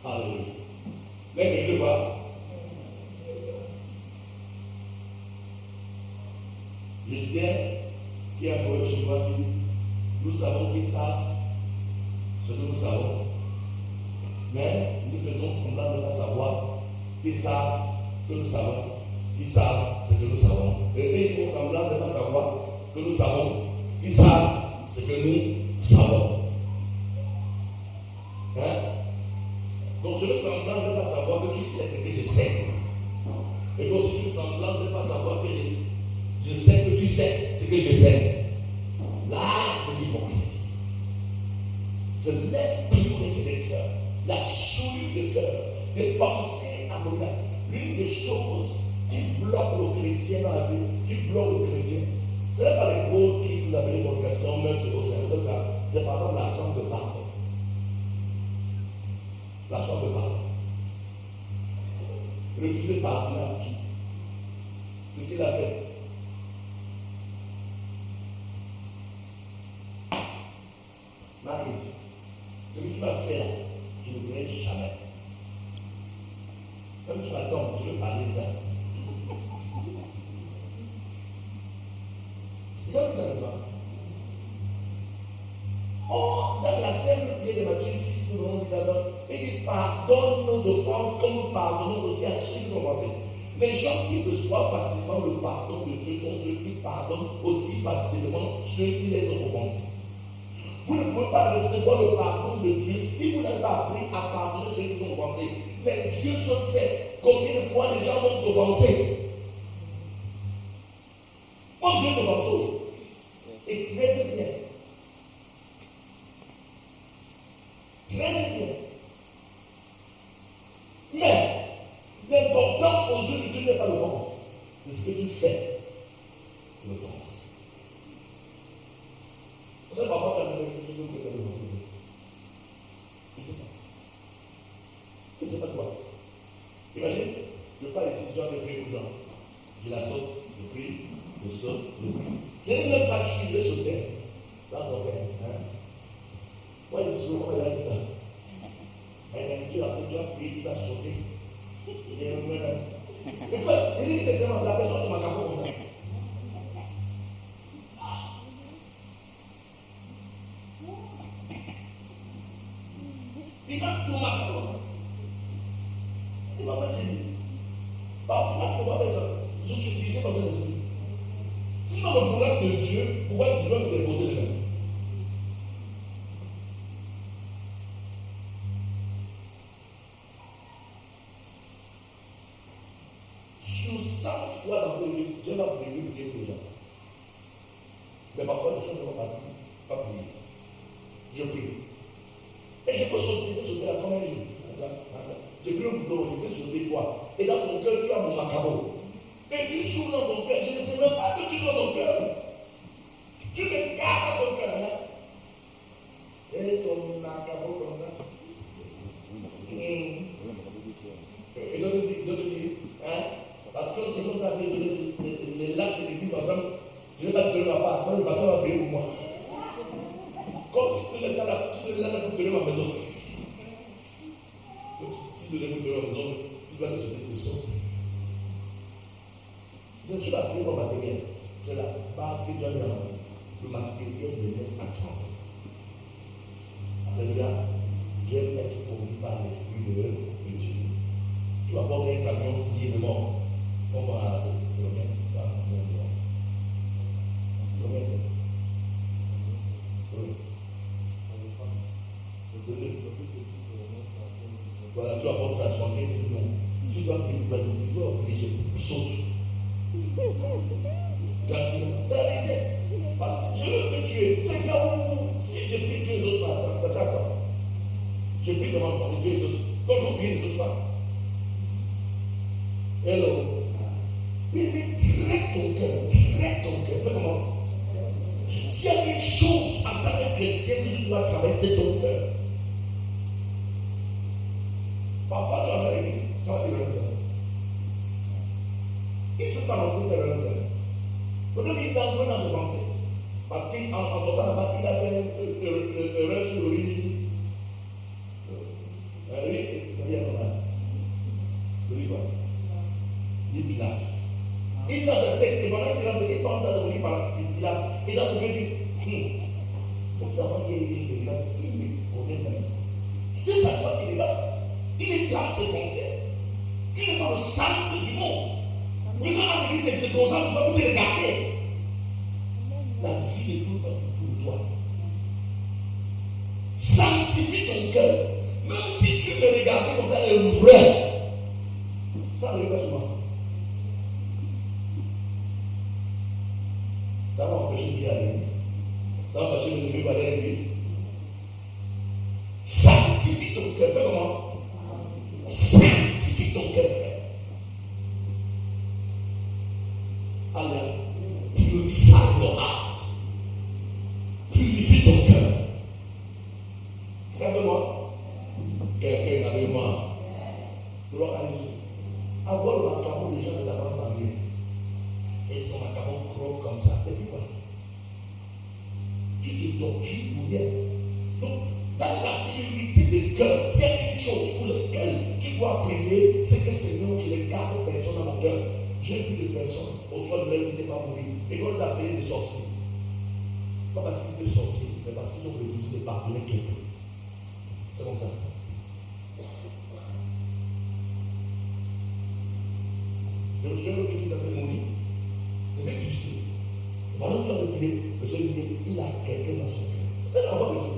[SPEAKER 1] Alléluia. L'intégrité de quoi? Je disais qu'il y a un poète chinois qui dit, nous savons qu'ils savent ce que nous savons, mais nous faisons semblant de ne pas savoir qu'ils savent que nous savons, ils savent ce que nous savons. Et eux, ils font semblant de ne pas savoir que nous savons, ils savent ce que nous savons. Hein? Donc je veux semblant de ne pas savoir que tu sais ce que je sais. Et toi aussi tu veux semblant de ne pas savoir que je sais que tu sais ce que je sais. L'art de l'hypocrisie. C'est l'impureté des cœurs, la souillure des cœurs, des pensées abominables. L'une des choses qui bloque le chrétien dans la vie, qui bloque le chrétien, ce n'est pas les gros trucs, vous appelez fornication, meurtre, c'est par exemple l'absence de pardon. L'absence de pardon. Refuser de pardonner à Dieu. Ce qu'il a fait. Marie, ce que tu m'as fait là, je ne voudrais jamais. Même si tu m'attends, je veux parler de ça. C'est déjà que ça ne va. Or, dans la simple prière de Matthieu 6, nous avons dit d'abord, il pardonne nos offenses comme nous pardonnons aussi à ceux qui nous ont fait. Les gens qui reçoivent facilement le pardon de Dieu sont ceux qui pardonnent aussi facilement ceux qui les ont offensés. Vous ne pouvez pas recevoir le pardon de Dieu si vous n'avez pas appris à pardonner ceux qui vous ont offensés. Mais Dieu seul sait combien de fois les gens vont t'offenser. Moi, Dieu t'offense. Et très bien. Très bien. Mais l'important aux yeux de Dieu n'est pas l'offense. C'est ce que tu fais. Qu'est-ce que vous faites avec vous? Je ne sais pas. Je ne sais pas quoi. Imagine, je pars ici, je vais prier pour gens. Je la saute, je prie, je saute, je prie. Je n'ai même pas su de sauter. Là, c'est ok. Moi, je dis souvent, comment il a dit ça? Tu as prié, tu as sauté. Il est même. Mais tu vois, je dis sincèrement, la personne qui m'a capé comme ça. Il a tout ma parole. Il m'a pas dit. Parfois, il ne faut pas faire ça. Je suis dirigé par son esprit. Sinon, le problème de Dieu, pourquoi Dieu va me déposer les mains? Sur 100 fois dans cette église, Dieu m'a prévu de prier pour les gens. Mais parfois, je suis vraiment parti, pas prier. Je prie. Et je peux sauter là comme un jour. J'ai pris un boulot, je peux sauter toi. Et dans ton cœur, tu as mon macaron. Et tu souffles dans ton cœur. Je ne sais même pas que tu sois dans ton cœur. Tu me gardes dans ton cœur. Et ton macaron comme ça. Et d'autres disent, parce que les gens ont donné les lacs de l'église, par exemple, je ne vais pas te donner ma part, le pasteur va payer pour moi. Comme si tu donnais la pour te donner ma maison. Si tu donnais pour te donner ma maison, si tu vas te sauter, tu sautes. Je suis attiré par le matériel. C'est la base que Dieu a mis en vie. Le matériel me laisse à tracer. Alléluia. J'aime être conduit par l'esprit de Dieu. Tu vas porter un camion signé de mort. Comme c'est le même, ça, c'est le même. Oui. Voilà, tu vas porter ça à son nez, tu dis non. Tu dois obliger, saute. C'est la vérité. Parce que je veux me tuer. C'est là où, si je prie Dieu, n'ose pas. Ça sert à quoi? Je prie seulement pour Dieu, n'ose. Quand je prie, n'ose pas. Hello. Traite ton cœur. Fais comment? S'il y a une chose en tant que chrétien que tu dois travailler, c'est ton cœur. Parfois, tu vas faire l'église, ça va te rendre. Il ne faut pas non plus te rendre. Peut-être qu'il est entré dans ses pensées. Parce qu'en sortant là-bas, il a fait un rêve sur le riz. Le riz quoi? Pilaf. Il a sa tête, et pendant qu'il rentre, il pense à ce riz par Pilaf. Il a trouvé dit, comme tu l'as fait, il est même. C'est pas toi qui regarde. Il est dans ses pensées. Tu n'es pas le centre du monde. Les gens à l'église, c'est comme ça, tu vas te regarder. La vie est tout pour toi. Sanctifie ton cœur. Même si tu me regardes comme ça, elle est vraie. Ça arrive pas souvent. Ça va empêcher d'y aller. Ça va empêcher de lever aller à l'église. Sanctifie ton cœur. Fais comment? Sanctifie ton cœur, frère. Alors, purifie ton heart. Purifie ton cœur. Regardez-moi. Quelqu'un avec moi. Localisez. Avoir le macaron, les gens de l'avance en ligne. Et son macaron croque comme ça. Et puis quoi? Tu te tortures pour rien. Donc, dans la purité de cœur, s'il y a une chose pour laquelle tu dois prier, c'est que Seigneur, je ne garde personne dans mon cœur. J'ai vu des personnes au soir de leur vie pas mourir. Et qu'on les a appelés des sorciers. Pas parce qu'ils étaient sorciers, mais parce qu'ils ont refusé de pardonner quelqu'un. C'est comme ça. Je me souviens de quelqu'un qui avait mourir. C'était difficile. Pendant que tu as de prier, le Seigneur dit, il a quelqu'un dans son cœur. C'est l'enfant de Dieu.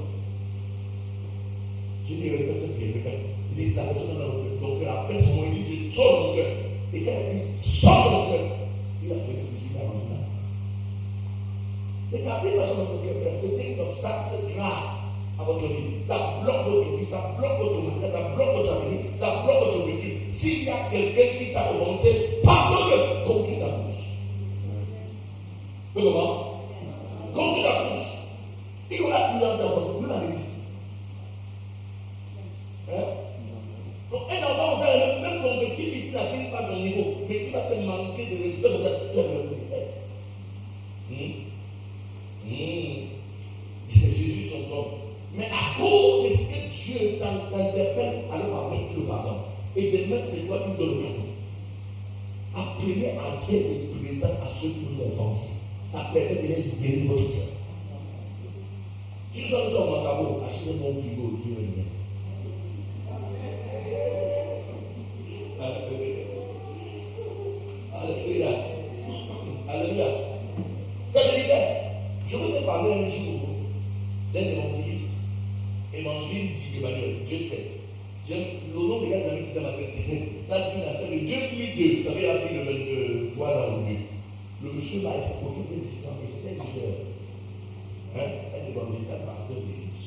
[SPEAKER 1] J'ai dit, répète cette prière, répète. Il dit, la personne dans ton cœur, appelle son nom, il dit, sors de mon cœur. Et quand il dit, sors de mon cœur, il a fait ce qu'il a rendu là. Et garder l'argent dans ton cœur, frère, c'était un obstacle grave à votre vie. Ça bloque votre vie, ça bloque votre mariage, ça bloque votre avenir, ça bloque votre futur. S'il y a quelqu'un qui t'a offensé, pardonne-le, continue ta course. Mais comment? Continue ta course. Il y aura toujours un temps, même à l'église. Donc, un enfant, même ton petit-fils n'atteint pas son niveau, mais il va te manquer de respect, tu vas le dire. Jésus, son homme. Mais à cause de ce que Dieu t'interpelle, alors pardon, tu le pardonnes. Et demain, c'est toi qui donnes le cadeau. Apprenez à bien être présent à ceux qui vous ont offensés. Ça permet de libérer votre cœur. Si nous sommes en Macabo, achetez un bon frigo, Dieu est bien. Alléluia. Alléluia. Ça veut dire, je vous ai parlé un jour d'un évangéliste. Évangéliste dit Emmanuel, Dieu sait. Le nom des gars qui avaient quitté ma tête. Ça, c'est une affaire de 2002. Ça avait appris le 23 ans au début. Le monsieur m'a occupé de 600 000. C'était un leader. Un évangéliste, un pasteur d'église.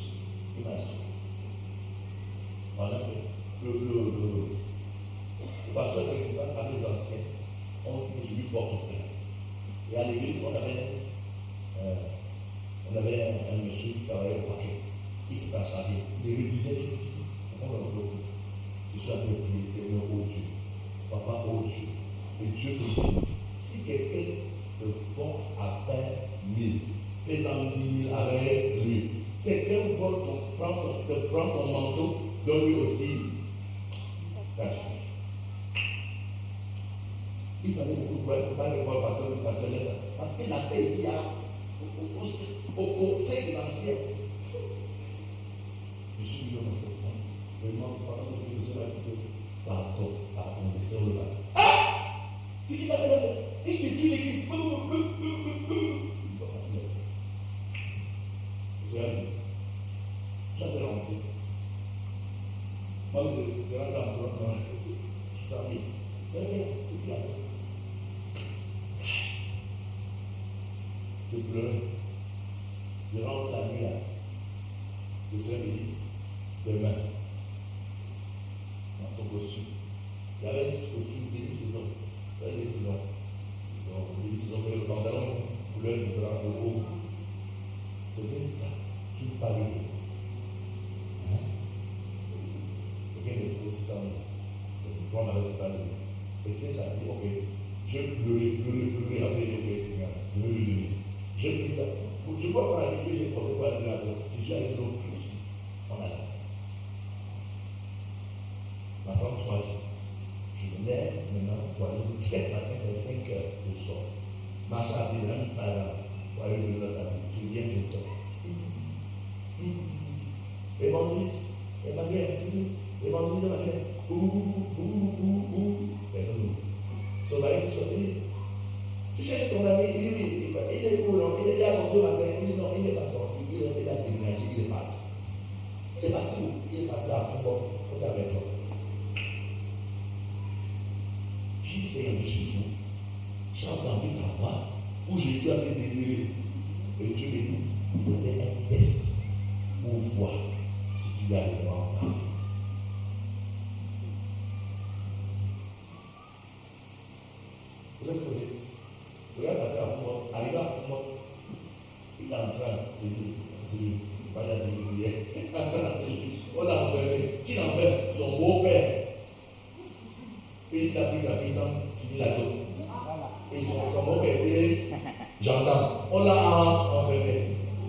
[SPEAKER 1] Il m'a expliqué. Voilà que le pasteur principal avec les anciens ont dit que je lui porte plainte. Et à l'église, on avait un monsieur qui travaillait au paquet. Il s'est pas chargé. Il rédigeait tout. On le bloque. Je suis avec le Seigneur, oh Dieu. Papa, oh Dieu. Et Dieu te dit, si quelqu'un te force à faire 1000, fais-en 10 000 avec lui. Si quelqu'un veut te prendre ton manteau, donne-lui aussi. Il fallait beaucoup de courage pour pas le voir pasteur laisse ça. Parce que la paix il y a au conseil des anciens. Je suis venu au pasteur. Vraiment, pendant que je me suis pardon, c'est le mal. Ah! C'est qui t'a fait la paix? Il détruit l'église. Vous avez dit. Tu as fait l'entier. Moi, je rentre en bloc, 600 000. Qu'est-ce ça? Je pleure. Je rentre la nuit là. Le Seigneur me dit, demain, dans ton costume, il y avait un costume demi-saison. Ça veut dire demi-saison. Donc, demi-saison, c'est le pantalon, couleur différente, le haut. C'est bien ça. Tu ne parles pas. Quelqu'un m'expose 600 000. Toi, on avait cette année. Et c'est ça, dit, ok, je vais pleurer, après, ok, Seigneur, je vais lui donner. J'ai pris ça. Je ne vois pas la vie que j'ai porté pour aller là-bas. Je suis allé donc ici. On a là. Ma soeur, 3 jours. Je me lève maintenant pour aller au direct matin vers 5 heures du soir. Marche à pied, même pas là. Pour aller de l'autre. Je viens, je dors. Évangéliste, Emmanuel, toujours. Évangéliste, Emmanuel. Personne ne so, il sortit. Tu cherches ton ami, il dit oui, il est cool, il est déjà sorti ce matin. Il dit non, il n'est pas sorti, il a déménagé, il est parti. Il est parti où? Il est parti à Foucault, au avec toi. J'ai dit, Seigneur, je suis fou. J'ai entendu ta voix où Jésus a fait délirer. Et Dieu me dit, vous faites un test pour voir si tu vas aller voir. Vous êtes posé. Regarde la femme, arrivé à Foucault, il est en train, c'est lui, pas la zélière, il est en train de cellule. On l'a enfermé. Qui l'enferme? Son beau-père. Et il a pris sa fille sans finir la tôle. Et son beau-père était gendarme. On l'a enfermé.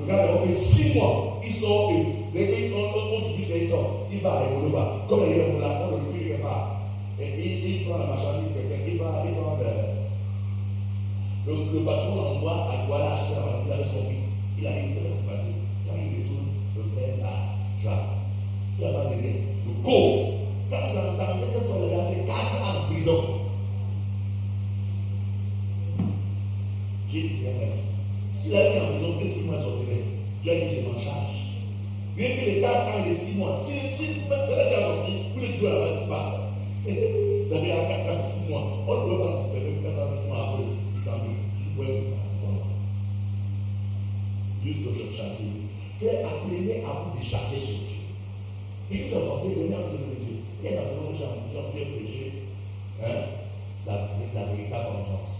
[SPEAKER 1] Regarde, on fait 6 mois. Il sort, on subit qu'il sort. Il va à Ebolova. Comme il est là, on le recule quelque part. Et il prend la marchandise, il va vers. Le patron l'envoie à Douala acheter la marchandise avec son fils. Il a dit, c'est ce qui s'est passé. Quand il retourne, le père a trappé. Sur la base de rien. Le pauvre. Quand vous avez entendu cette fois, il a fait 4 ans en prison. J'ai dit, c'est merci. S'il a mis en prison, que 6 mois sortirait, Dieu a dit, je m'en charge. Bien que les 4 ans et les 6 mois, si c'est là qu'il a sorti, vous le tuez à la base, pas. Ça fait à 4 ans, 6 mois. On ne peut pas faire 4 ans, 6 mois après 600 000. Si vous pouvez vous passer. Juste que je charge. Faites apprenez à vous décharger sur Dieu. Et vous avancez, venez en train de Dieu. Il y a dans ce moment, j'ai bien prêché la véritable vengeance.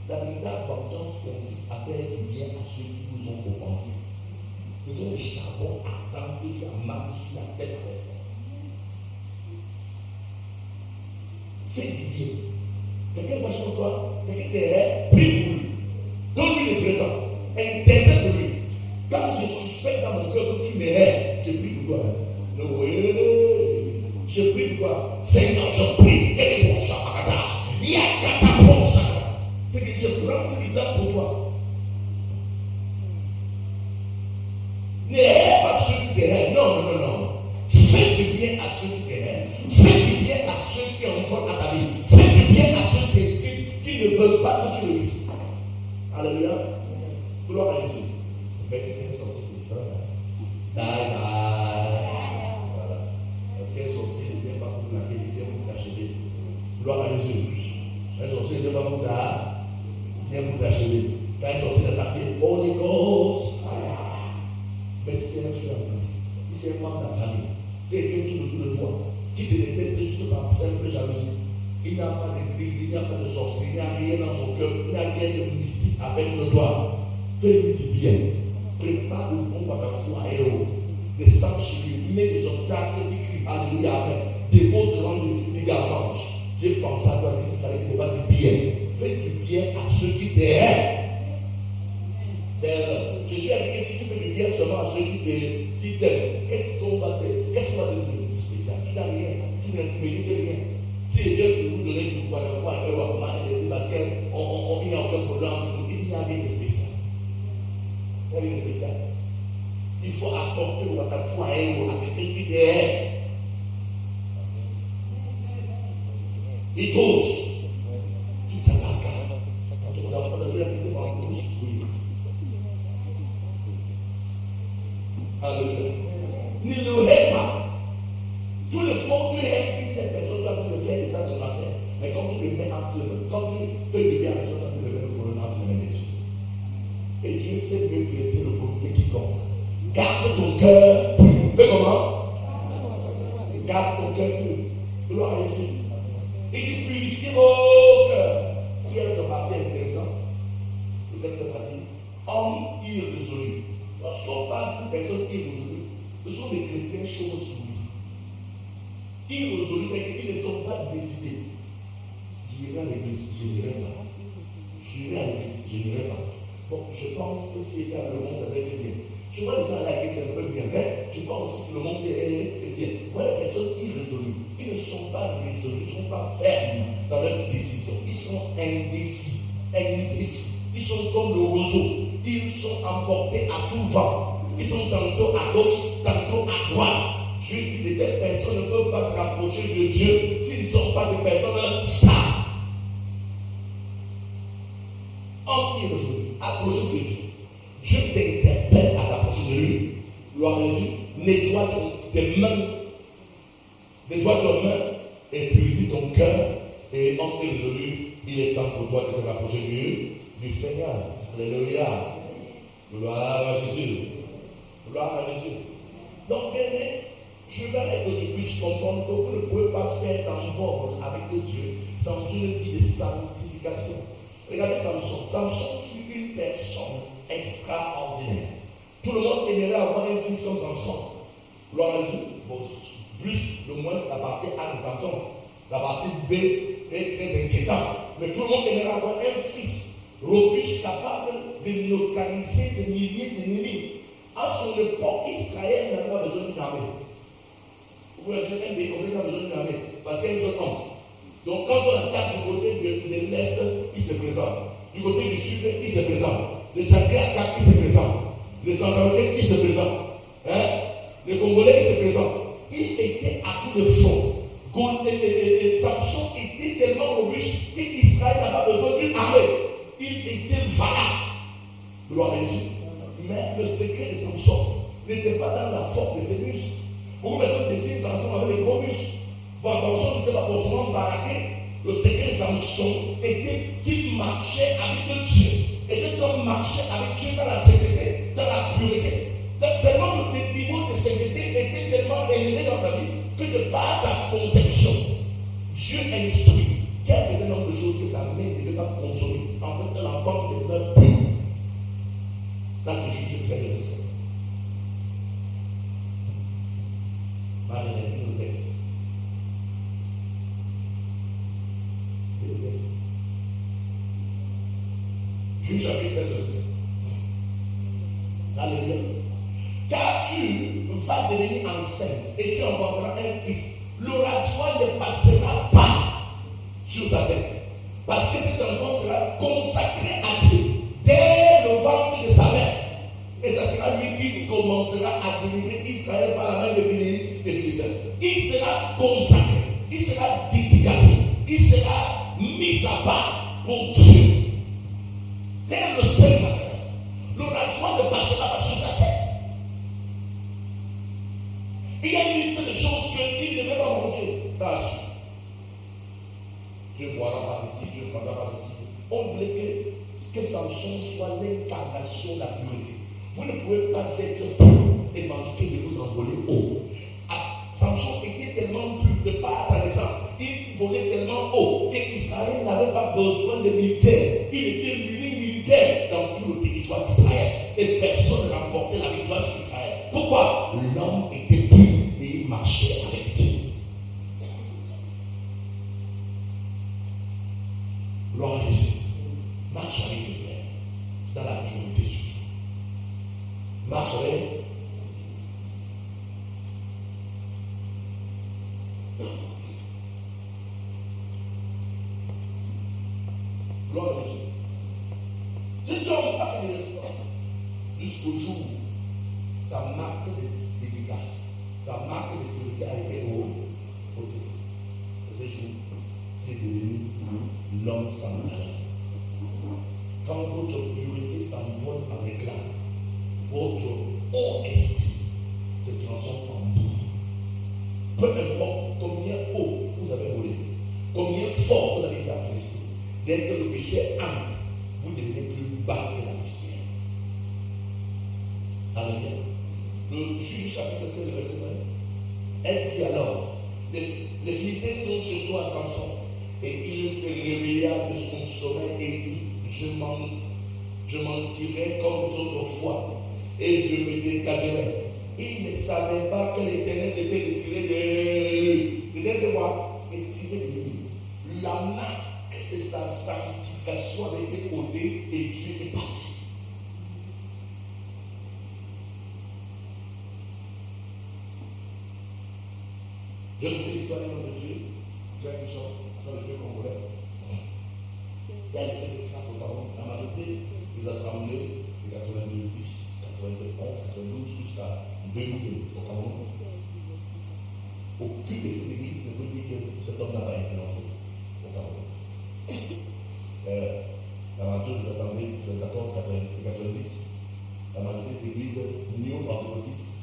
[SPEAKER 1] La véritable vengeance consiste à faire du bien à ceux qui vous ont offensés. Ce sont des charbons ardents que tu amasses sur la tête avec ça. Fais du bien. Quelqu'un va chez toi, quelqu'un t'aide, prie pour lui. Donne-lui le présent. Intercède pour lui. Quand je suspecte dans mon cœur que tu m'aides, je prie pour toi. Oui, je prie pour toi. Seigneur, je prie. Quel est mon chapakata? Il y a catapult ça. C'est que je prends tout le temps pour toi. N'aide pas ceux qui t'aident. Non. Fais du bien à ceux qui t'aident. Fais du bien à ceux qui ont encore à ta vie. Fais du bien à ceux qui ne veulent pas que tu réussisses. Alléluia. Gloire à Jésus. Mais c'est une sorcière qui est voilà. Parce qu'un sorcier ne vient pas pour la qualité, pour t'achever. Gloire à Jésus. Un sorcier ne vient pas pour t'achever. Quand un sorcier est attaqué, Holy Ghost. Mais si c'est un frère en place, si c'est un membre de la famille, c'est quelqu'un qui autour de toi, qui te déteste juste par simple jalousie. Il n'y a pas de cri, il n'y a pas de sorcier, il n'y a rien dans son cœur, il n'y a rien de mystique avec le toi. Fais-lui du bien. Prépare le bon à ta foi et descends chez lui, mets des obstacles, il crie Alléluia, Amen. Dépose devant lui, dis garde. J'ai pensé à toi, il fallait qu'il te fasse du bien. Fais du bien à ceux qui t'aiment. Je suis avec si tu fais du bien seulement à ceux qui t'aiment, qu'est-ce qu'on va te donner spécial? Tu n'as rien, tu ne mérites rien. Si Dieu toujours donné du pouvoir de foi, c'est parce qu'il n'y a aucun problème, il n'y a rien de spécial. Il n'y a rien de spécial. Il faut apporter ta foi à quelqu'un qui t'aime. Et tous, toute sa passe quand on a pas de jouer à petit par tous, oui. Alléluia. Ne le hais pas. Tout le fond, tu hais une telle personne, tu as pu le faire et ça, tu vas faire. Mais quand tu le mets entre les mains, quand tu fais du bien à la personne, tu as pu le mettre le colonne entre les mains de Dieu. Et Dieu sait mieux traiter le colonne que quiconque. Garde ton cœur pur. Fais comment? Garde ton cœur pur. Gloire à Jésus. Il dit purifiez vos cœurs. Qui est le parti intéressant? Le texte est parti. Homme irrésolu. Lorsqu'on parle d'une personne irrésolue, ce sont des chrétiens chauves-souris. Irrésolus, c'est qu'ils ne sont pas décidés. Je n'irai à l'église, je n'irai pas. J'irai à l'église, je n'irai pas. Bon, je pense que si le monde va être bien. Je vois les gens à la l'église, c'est un peu bien, mais je pense aussi que le monde est bien. Voilà les personnes irrésolues. Ils ne sont pas résolus, ils ne sont pas fermes dans leur décision. Ils sont indécis. Ils sont comme le roseau. Ils sont emportés à tout vent. Ils sont tantôt à gauche, tantôt à droite. Dieu dit que telles personnes ne peuvent pas se rapprocher de Dieu s'ils ne sont pas des personnes stables. Homme irrésolu, approche de Dieu. Dieu t'interpelle à t'approcher de lui. Gloire à Jésus. Nettoie tes mains. Nettoie tes mains et purifie ton cœur. Et homme irrésolu, il est temps pour toi de te rapprocher du Seigneur. Alléluia. Gloire à Jésus. Gloire à Jésus. Donc, bien, je voudrais que tu puisses comprendre que vous ne pouvez pas faire d'envol avec Dieu sans une vie de sanctification. Regardez Samson. Samson fut une personne extraordinaire. Tout le monde aimerait avoir un fils comme Samson. Gloire à Jésus. Bon, plus, le moins, la partie A de Samson. La partie B est très inquiétante. Mais tout le monde aimerait avoir un fils robuste, capable de neutraliser des milliers d'ennemis. À son époque, Israël n'avait pas besoin d'une armée. Vous pouvez dire un pays qu'on n'a besoin d'une armée, parce qu'il y a un seul homme. Donc quand on attaque du côté de l'Est, il se présente. Du côté du Sud, il se présente. Le Tchadien attaque, il se présente. Le Centrafricain, il se présente. Le Congolais, il se présente. Il était à tout le front. Samson était tellement robuste qu'Israël n'a pas besoin d'une armée. Il était valable. Gloire à Jésus. Mais le secret de Samson n'était pas dans la force de ses muscles. Beaucoup de personnes décident Samson avait des gros muscles. Bon, Samson n'était pas forcément baraqué. Le secret de Samson était qu'il marchait avec Dieu. Et cet homme marchait avec Dieu dans la sainteté, dans la pureté. Donc, seulement le niveau de sainteté était tellement élevé dans sa vie que de par sa conception, Dieu instruit quel est le nombre de choses que sa main ne devait pas consommer. En fait, l'enfant devait pur. Ça, c'est juste très intéressant. Marche n'est plus le texte. Juge chapitre 13. Alléluia. Car tu vas devenir enceinte et tu enfanteras un fils. Le rasoir ne passera pas sur sa tête. Parce que cet enfant sera consacré à Dieu dès le ventre de sa mère. Et ça sera lui qui commencera à délivrer Israël par la main de Philistins. Il sera consacré, il sera dédicacé, il sera mis à part pour Dieu. Dès le seul matin, le rasoir ne passera pas sur sa tête. Il y a une liste de choses qu'il ne devait pas manger dans la suite. Tu ne boiras pas ici, tu ne prendras pas ici. On voulait que Samson soit l'incarnation de la pureté. Vous ne pouvez pas être pur et manquer de vous envoler haut. Samson était tellement pur de par sa naissance. Il volait tellement haut qu'Israël n'avait pas besoin de militaires. Il était l'unique militaire dans tout le territoire d'Israël. Et personne ne remportait la victoire sur Israël. Pourquoi? L'homme était pur et il marchait avec Dieu. Gloire à Jésus. Marche avec tes frères dans la pureté surtout. Marche avec. Gloire à Jésus. Cet homme a fait de l'espoir jusqu'au jour où sa marque d'efficace, sa marque de pureté a été au côté. C'est ce jour qui est devenu l'homme sans malheur. Quand votre pureté s'envole en éclat, votre haut estime se transforme en boue. Peu importe combien haut vous avez volé, combien fort vous avez été apprécié, dès que le péché entre, vous devenez plus bas que la poussière. Alléluia. Le Juge chapitre 7, le verset 1. Elle dit alors, les Philistins sont sur toi, Samson. Et il se réveilla de son sommeil et dit, je m'en tirerai comme autrefois et je me dégagerai. Il ne savait pas que l'Éternel s'était retiré de moi et tiré de lui. La marque de sa sanctification avait été ôtée et Dieu est parti. Je vous dis l'histoire d'un homme de Dieu, Jacques Bouchon, dans le Dieu congolais. Il a laissé ses traces au Cameroun. La majorité des assemblées de 92, 91, 92 jusqu'à 2002 au Cameroun. Aucune de ces églises ne peut dire que cet homme n'a pas influencé au Cameroun. La majorité des assemblées de 14, 90, la majorité des églises néo-pentecôtistes,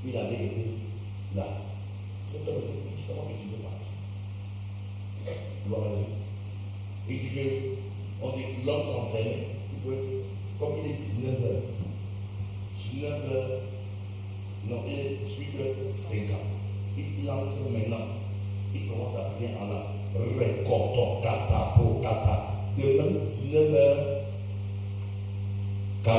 [SPEAKER 1] il avait été là. Cet homme était puissamment utilisé par Dieu. Gloire à Dieu. Il dit que l'homme s'entraînait, comme il est 19 heures, non, il est 18h50. Il entre maintenant, il commence à prier en la récordo, kata, pro, kata. Demain, 19h40,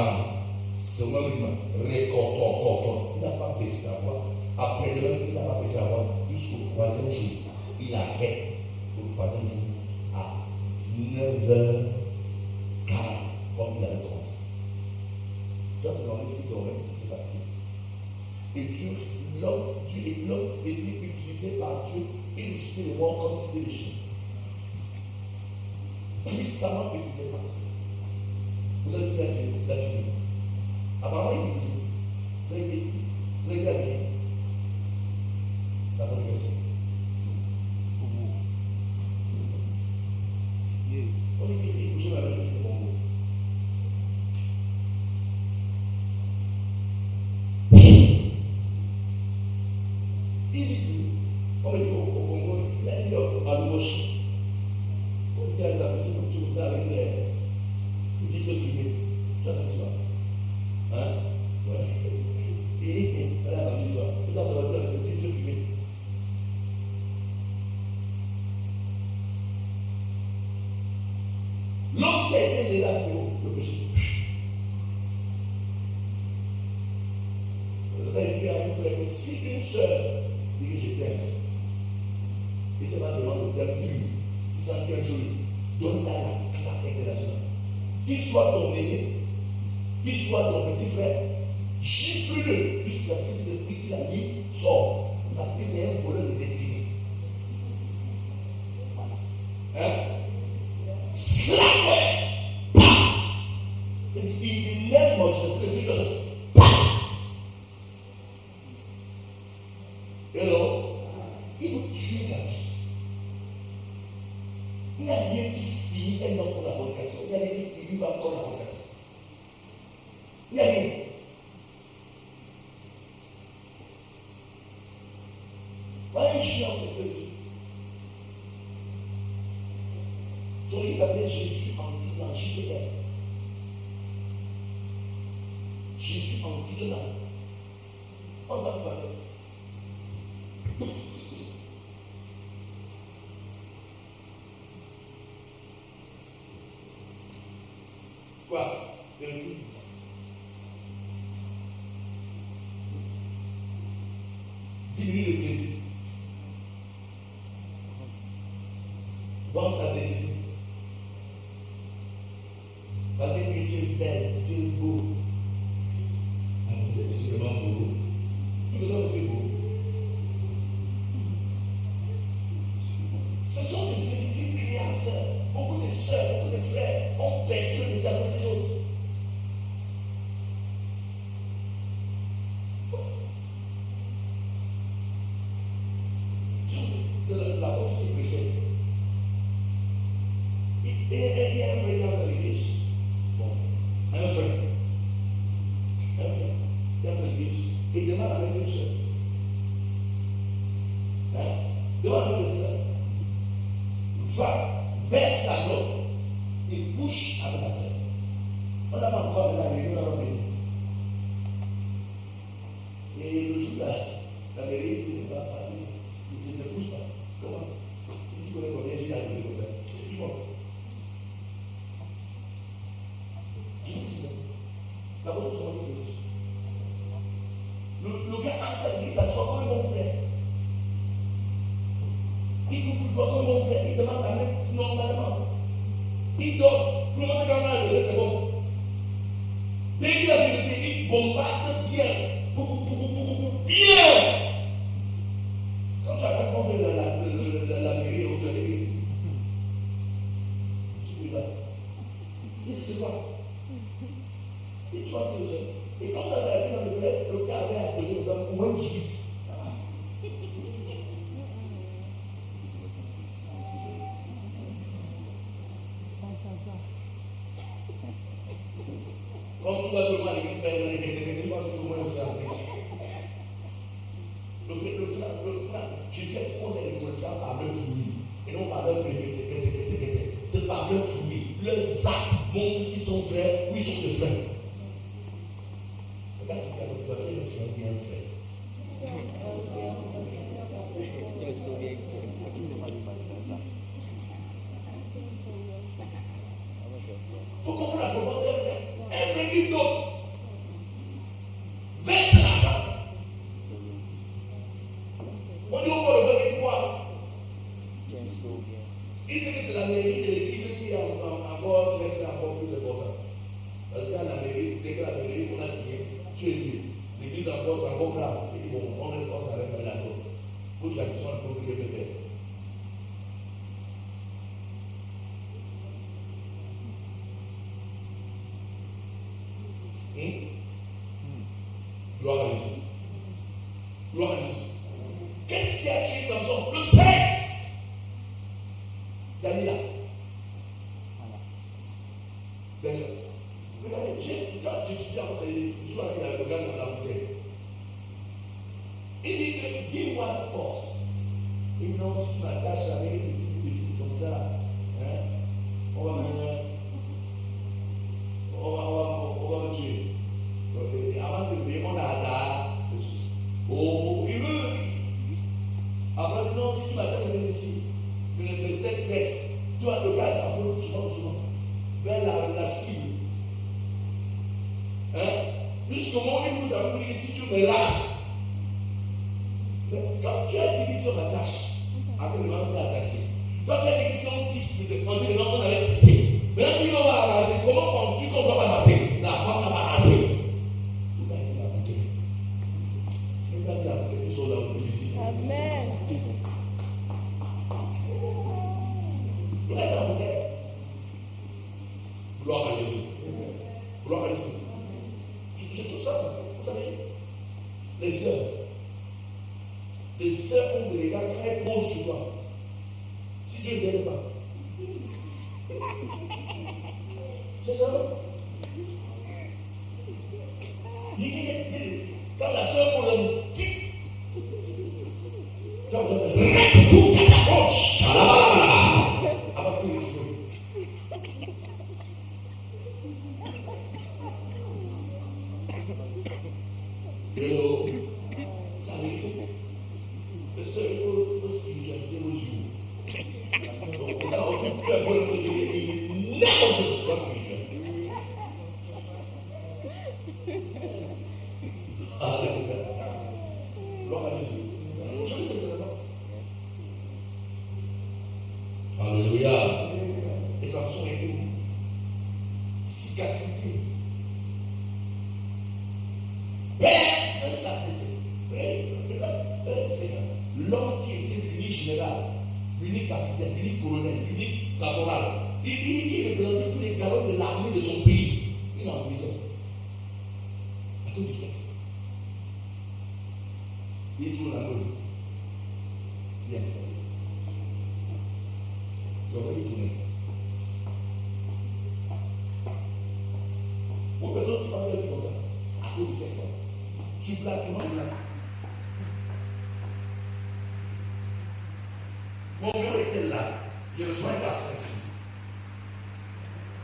[SPEAKER 1] seulement récordo, il n'a pas baissé la voix. Après demain, il n'a pas baissé la voix jusqu'au 3e jour. Il arrête au 3e jour à 19h40, comme il avait commencé. Tu vas se demander si c'est pas Dieu. Et Dieu était utilisé par Dieu et utilisé le monde comme si c'était des chiens. Puissamment utilisé par Dieu. Vous avez dit la vie. Apparemment, il dit toujours. Vous avez dit la vie. La bonne question. On est couché avec le bon mot. Il dit, on dit au Congo, il a dit à gauche. On dit à les appétits comme tu vous avec les vitres fumées. Tu as comme ça. Hein? Ouais. Et elle a entendu ça. Il a entendu avec les vitres fumées. Si une soeur dit que je t'aime, et c'est maintenant le terme pur, qui sent bien joli, donne-la la claque internationale. Qu'il soit ton aîné, qu'il soit ton petit frère, gifle-le jusqu'à ce que cet esprit qui l'a dit sort. Parce que c'est un voleur de destinée. Hein? Slap! Pam! In the name of Jesus, pam! You know, il veut tuer ta vie. Il n'y a rien qui finit un homme pour la vocation. Il n'y a rien qui finit encore la vocation. Il n'y a rien. Voilà une géant, c'est Dieu. Son livre s'appelait Jésus en JDR. Jésus en Guinéen. On va parler. Quoi? Vérifie. Diminue le plaisir. Vends ta destinée. Parce que tu es belle, tu es beau. Ah, vous êtes sûrement beau. Tous les hommes, tu es beau. Ce sont des véritables créances. Beaucoup de soeurs, beaucoup de frères ont perdu le désir de ces choses. C'est la porte qui prêchait. Il y a un frère dans l'église. Bon, un frère. Dans l'église. Il demande avec une soeur. Demande avec une soeur. Va, verse la note et couche avec la soeur. On n'a pas encore la mairie, on n'a pas béni. Et le jour là, la mairie ne va pas parler. Il ne pousse pas. Comment? Tu connais combien j'ai arrivé comme ça? C'est bon. Je vous dis ça. Ça va tout sur quelque chose. Le gars entre l'église, ça soit comme un bon frère. Il coupe tout droit comme un bon frère. Il demande la main normalement. Il dort. Comment c'est qu'on a levé, c'est bon. Dès qu'il a vérité, il bombarde bien. Bien. Quand tu as compris la mairie aujourd'hui, celui-là, il dit c'est quoi? Et tu vois ce que c'est. Et quand tu as été dans le frère, le gars avait appelé aux hommes au moins 18. Quand tu vas vraiment à l'église, tu vas au moins le frère. Le frère, Jésus on est récolté par leurs fruits et non par leurs pétés. C'est par leurs fruits. Leurs actes montrent qu'ils sont frères ou ils sont des frères. Regarde ce qu'il y a dans toi, tu es le frère qui est un frère. Il faut comprendre la profondeur d'un frère. Un frère qui d'autre verse l'argent. On dit encore le frère quoi? Il sait que c'est la mairie de l'église qui est encore très plus important. Parce qu'à la mairie, dès que la mairie, on a signé, tu es libre. L'église encore, c'est encore grave. Il dit bon, on s'arrête avec la côte. Où tu as besoin de trouver que faire. Gloire à Jésus. Gloire à Jésus. Qu'est-ce qui a tué Samson? Le sexe. Dalila. Dalila. Regardez, quand tu étudies en conseil, tu vois qu'il y a le gars dans la bouteille. Il dit que dis-moi de force. Et non, si tu m'attaches avec une petite bout de fil comme ça, hein, on va me tuer. Et avant de lever, on a la. Oh, il veut. Après, non, si tu m'attaches avec ici, le cette tresse, tu as le gaz à peu souvent, vers la cible. Hein? Jusqu'au moment où il nous a voulu, si tu me lasses, sur la tâche. Avec le manteau attaché. Quand tu as dit si on tisse, on dit non, on avait tissé. Maintenant, tu vas raser. Comment tu comprends pas raser? La femme n'a pas rasé. Tout va être appliqué. C'est pas grave, quelque chose à vous dire.
[SPEAKER 2] Amen.
[SPEAKER 1] Tout va être appliqué. Gloire à Jésus. Gloire à Jésus. Je trouve ça parce que, vous savez, les sœurs ont des regards très beaux sur toi. Si Dieu ne t'aide pas. C'est ça. Quand la sœur pour le dit, quand vous avez tout à ta poche, avant que tu veux. Hello. Ça arrive. Le seul, il faut spiritualiser vos yeux. Donc, là, on dit, tu as beau le dire, il n'est pas que ce soit spirituel. Alléluia. Gloire à Jésus. Je le sais seulement. Alléluia. Et Samson était cicatrisé. Père, c'est ça, l'homme qui était l'unique général, l'unique capitaine, l'unique colonel, l'unique caporal, il représentait tous les galons de l'armée de son pays. Il est en prison. À cause du sexe. Il est toujours dans l'eau. Bien. Tu vas faire tourner. Pour personne qui parle comme ça, à cause du sexe. Tu plaques comment tu places. Mon bureau était là. Je reçois un garçon ici.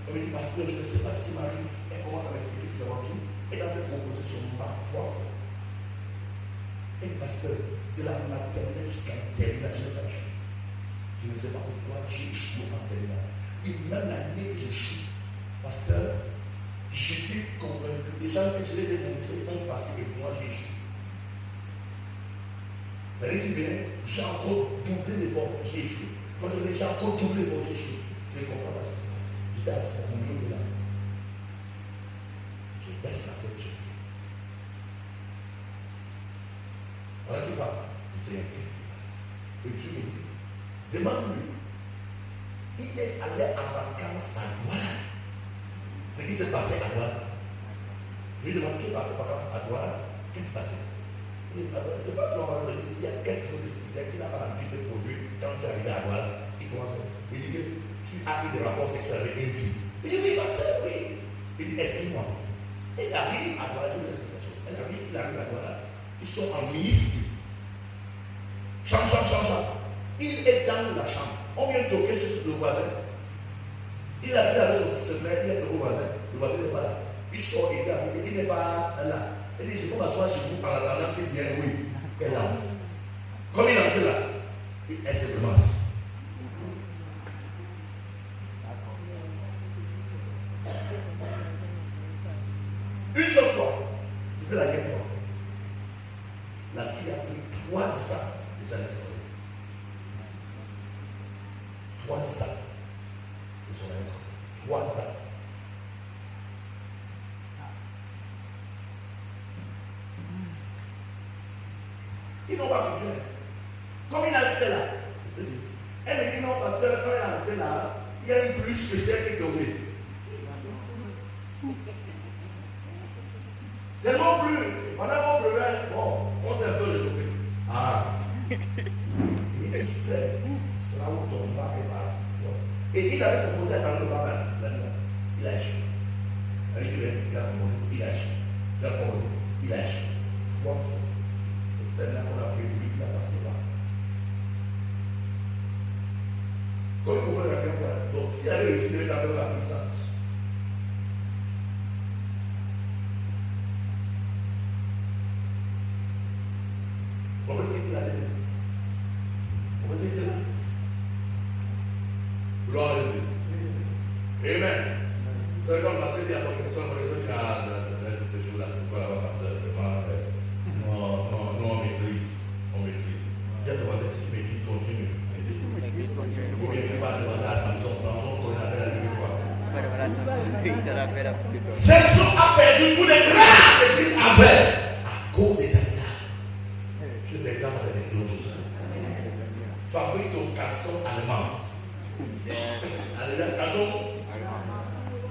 [SPEAKER 1] Elle me dit, pasteur, je ne sais pas ce qui m'arrive. Elle commence à m'expliquer ses aventures. Et dans cette proposition, par 3 fois. Elle dit, pasteur, de la maternelle jusqu'à la terminale, je n'ai pas échoué. Je ne sais pas pourquoi j'ai échoué en terminale. Et même l'année que j'échoue, pasteur, j'étais convaincu. Les gens que je les ai montrés ont passé et moi j'ai échoué. L'année qui vient, j'ai encore doublé l'effort, j'ai échoué. Quand j'ai encore doublé l'effort, j'ai échoué. Je ne comprends pas ce qui se passe. J'étais assis à mon milieu de là. Je baisse la tête, je prie. Voilà qui parle. Il sait un peu ce qui se passe. Et Dieu me dit, demande-lui. Il est allé en vacances à Douala. Ce qui s'est passé à Douala. Je lui demande, tu es parti en vacances à Douala. Qu'est-ce qui s'est passé? Il y a quelque chose de spécial qui n'a pas l'habitude de produire quand tu es arrivé à Douala. Il commence à dire que tu as eu des rapports sexuels avec une fille. Il dit oui, pasteur, oui. Il dit explique-moi. Il arrive à Douala, je vous explique la chose. Il arrive à Douala. Ils sont en ministre. Chambre. Il est dans la chambre. On vient toquer sur le voisin. Il a pris avec son frère, il est au voisin. Le voisin n'est pas là. Il sort, il n'est pas là. Il dit, je peux m'asseoir chez vous en attendant qu'il vienne, oui. Elle est là. Comme il est entré là, elle s'est vraiment assise. Une seule fois, c'était la guerre. La fille a pris 3 sacs de sa naissance. 3 sacs de son naissance. 3 sacs. Ils n'ont pas continué. Comme il a fait là, elle me dit non, parce que quand elle est entrée là, il y a une pluie spéciale qui est tombée. Tellement plus, pendant mon brevet, bon, on s'est un peu réchauffé. Ah, il est fait, c'est là où ton papa est parti. Et il avait proposé à dans le papa, il a échoué. Il a proposé, il a échoué. Il a proposé, il a échoué. 3 fois. C'est là qu'on a pris lui qui n'a pas passé là. Comme vous pouvez la fois. Donc, si elle avait réussi de mettre la puissance, on peut dire qu'il a dit. On peut dire qu'il a dit. Gloire à Jésus. Amen. Vous savez, comme pasteur dit à votre question, ce jour-là, c'est pourquoi la pasteur, non, on maîtrise. Dieu te voit ici. Samson a perdu tous les grades qu'il avait à cause des Dalila. Je vais l'exemple à la destination aujourd'hui. Fabrique ton casson allemand. Alléluia, casson.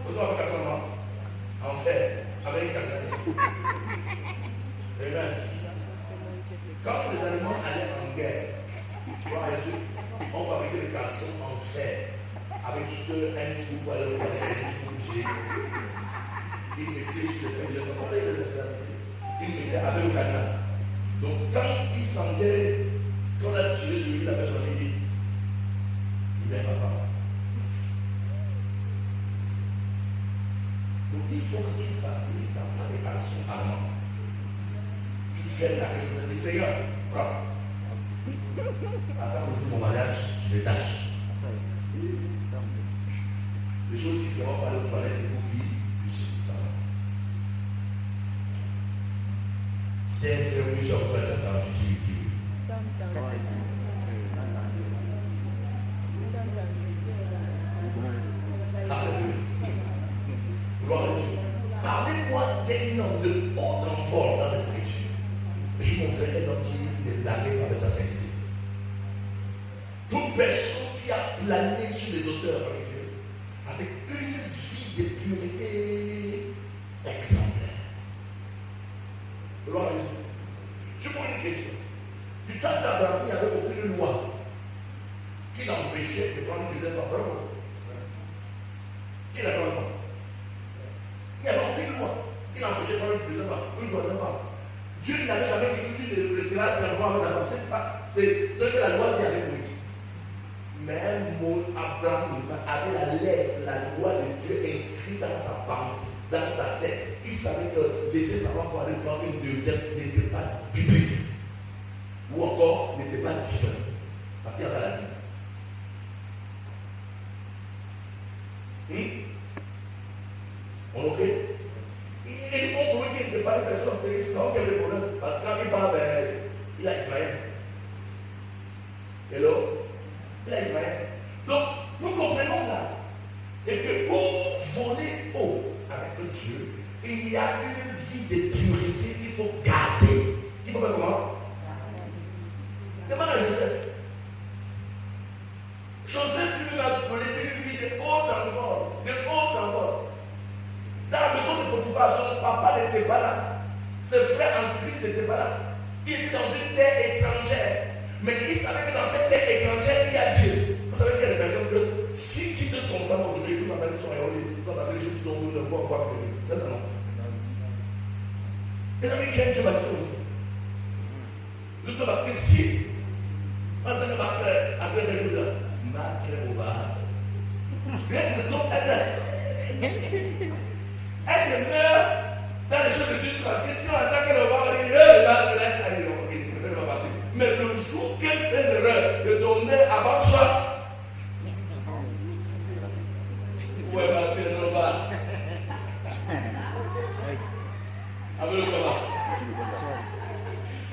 [SPEAKER 1] Vous avez un casson allemand en fer avec une casson. Amen. Quand les Allemands allaient en guerre, on fabriquait des calçons en fer avec juste un trou pour aller regarder un trou poussé. Ils mettaient sur le fer, ils mettaient avec le cadenas. Donc quand ils sentaient qu'on a tué celui la personne dit, il est ma femme. Donc il faut que tu fabriques pas des calçons allemands. Tu fais la réunion du Seigneur. Attends le jour de mon mariage, je détache. Les choses qui seront pas le toilette et bouclier, puis ça va. C'est un frère oui, sur le toilette dans l'utilité. Alléluia. Gloire à Dieu. Parlez-moi d'un homme de haut renfort dans les Écritures. Je vous montrerai un homme qui est blagué avec sa sainteté. Toute personne qui a plané sur les auteurs avec Dieu, avec une vie de pureté exemplaire. Gloire à Dieu. Je pose une question. Du temps d'Abraham, il n'y avait aucune loi qui l'empêchait de prendre une deuxième femme. Bravo. Qui l'a pas? Il n'y avait aucune loi qui l'empêchait de prendre une deuxième femme, une troisième femme. Dieu n'avait jamais dit que tu ne resteras seulement avec la femme. C'est ce que la loi dit avec Moïse. Mais Abraham avait la lettre, la loi de Dieu inscrite dans sa pensée, dans sa tête. Il savait que laisser sa femme pour aller prendre une deuxième n'était pas biblique. Ou encore n'était pas divin. Parce qu'il y avait la vie. On ok? Il montre qu'il n'était pas une personne sans qu'il y avait des problèmes. Parce que quand il parle, il a Israël. Hello? Il a Israël. Donc, nous comprenons là. Et que pour voler haut avec Dieu, il y a une vie de pureté qu'il faut garder. Il faut faire comment? Demande à Joseph. Joseph lui a volé une vie de haut en bord. De haut en bord. Dans la maison de Potiphar, son papa n'était pas là. Ses frères en Christ n'étaient pas là. Il était dans une terre étrangère. Mais il savait que dans cette terre étrangère, il y a Dieu. Vous savez qu'il y a des personnes que si tu te consacres aujourd'hui, tu vas mettre son héros, tu vas mettre les gens qui sont venus de voir quoi que c'est. C'est ça non? Les amis qui aiment Dieu, va dire ça aussi. Juste parce que si, en tant que après les jours là, macré au bas. Donc elle meurt dans les choses de Dieu parce que si on attend qu'elle va aller, elle préfère pas partir. Mais le jour qu'elle fait l'erreur de donner avant soi, où elle va faire le bas? Avec le tabac.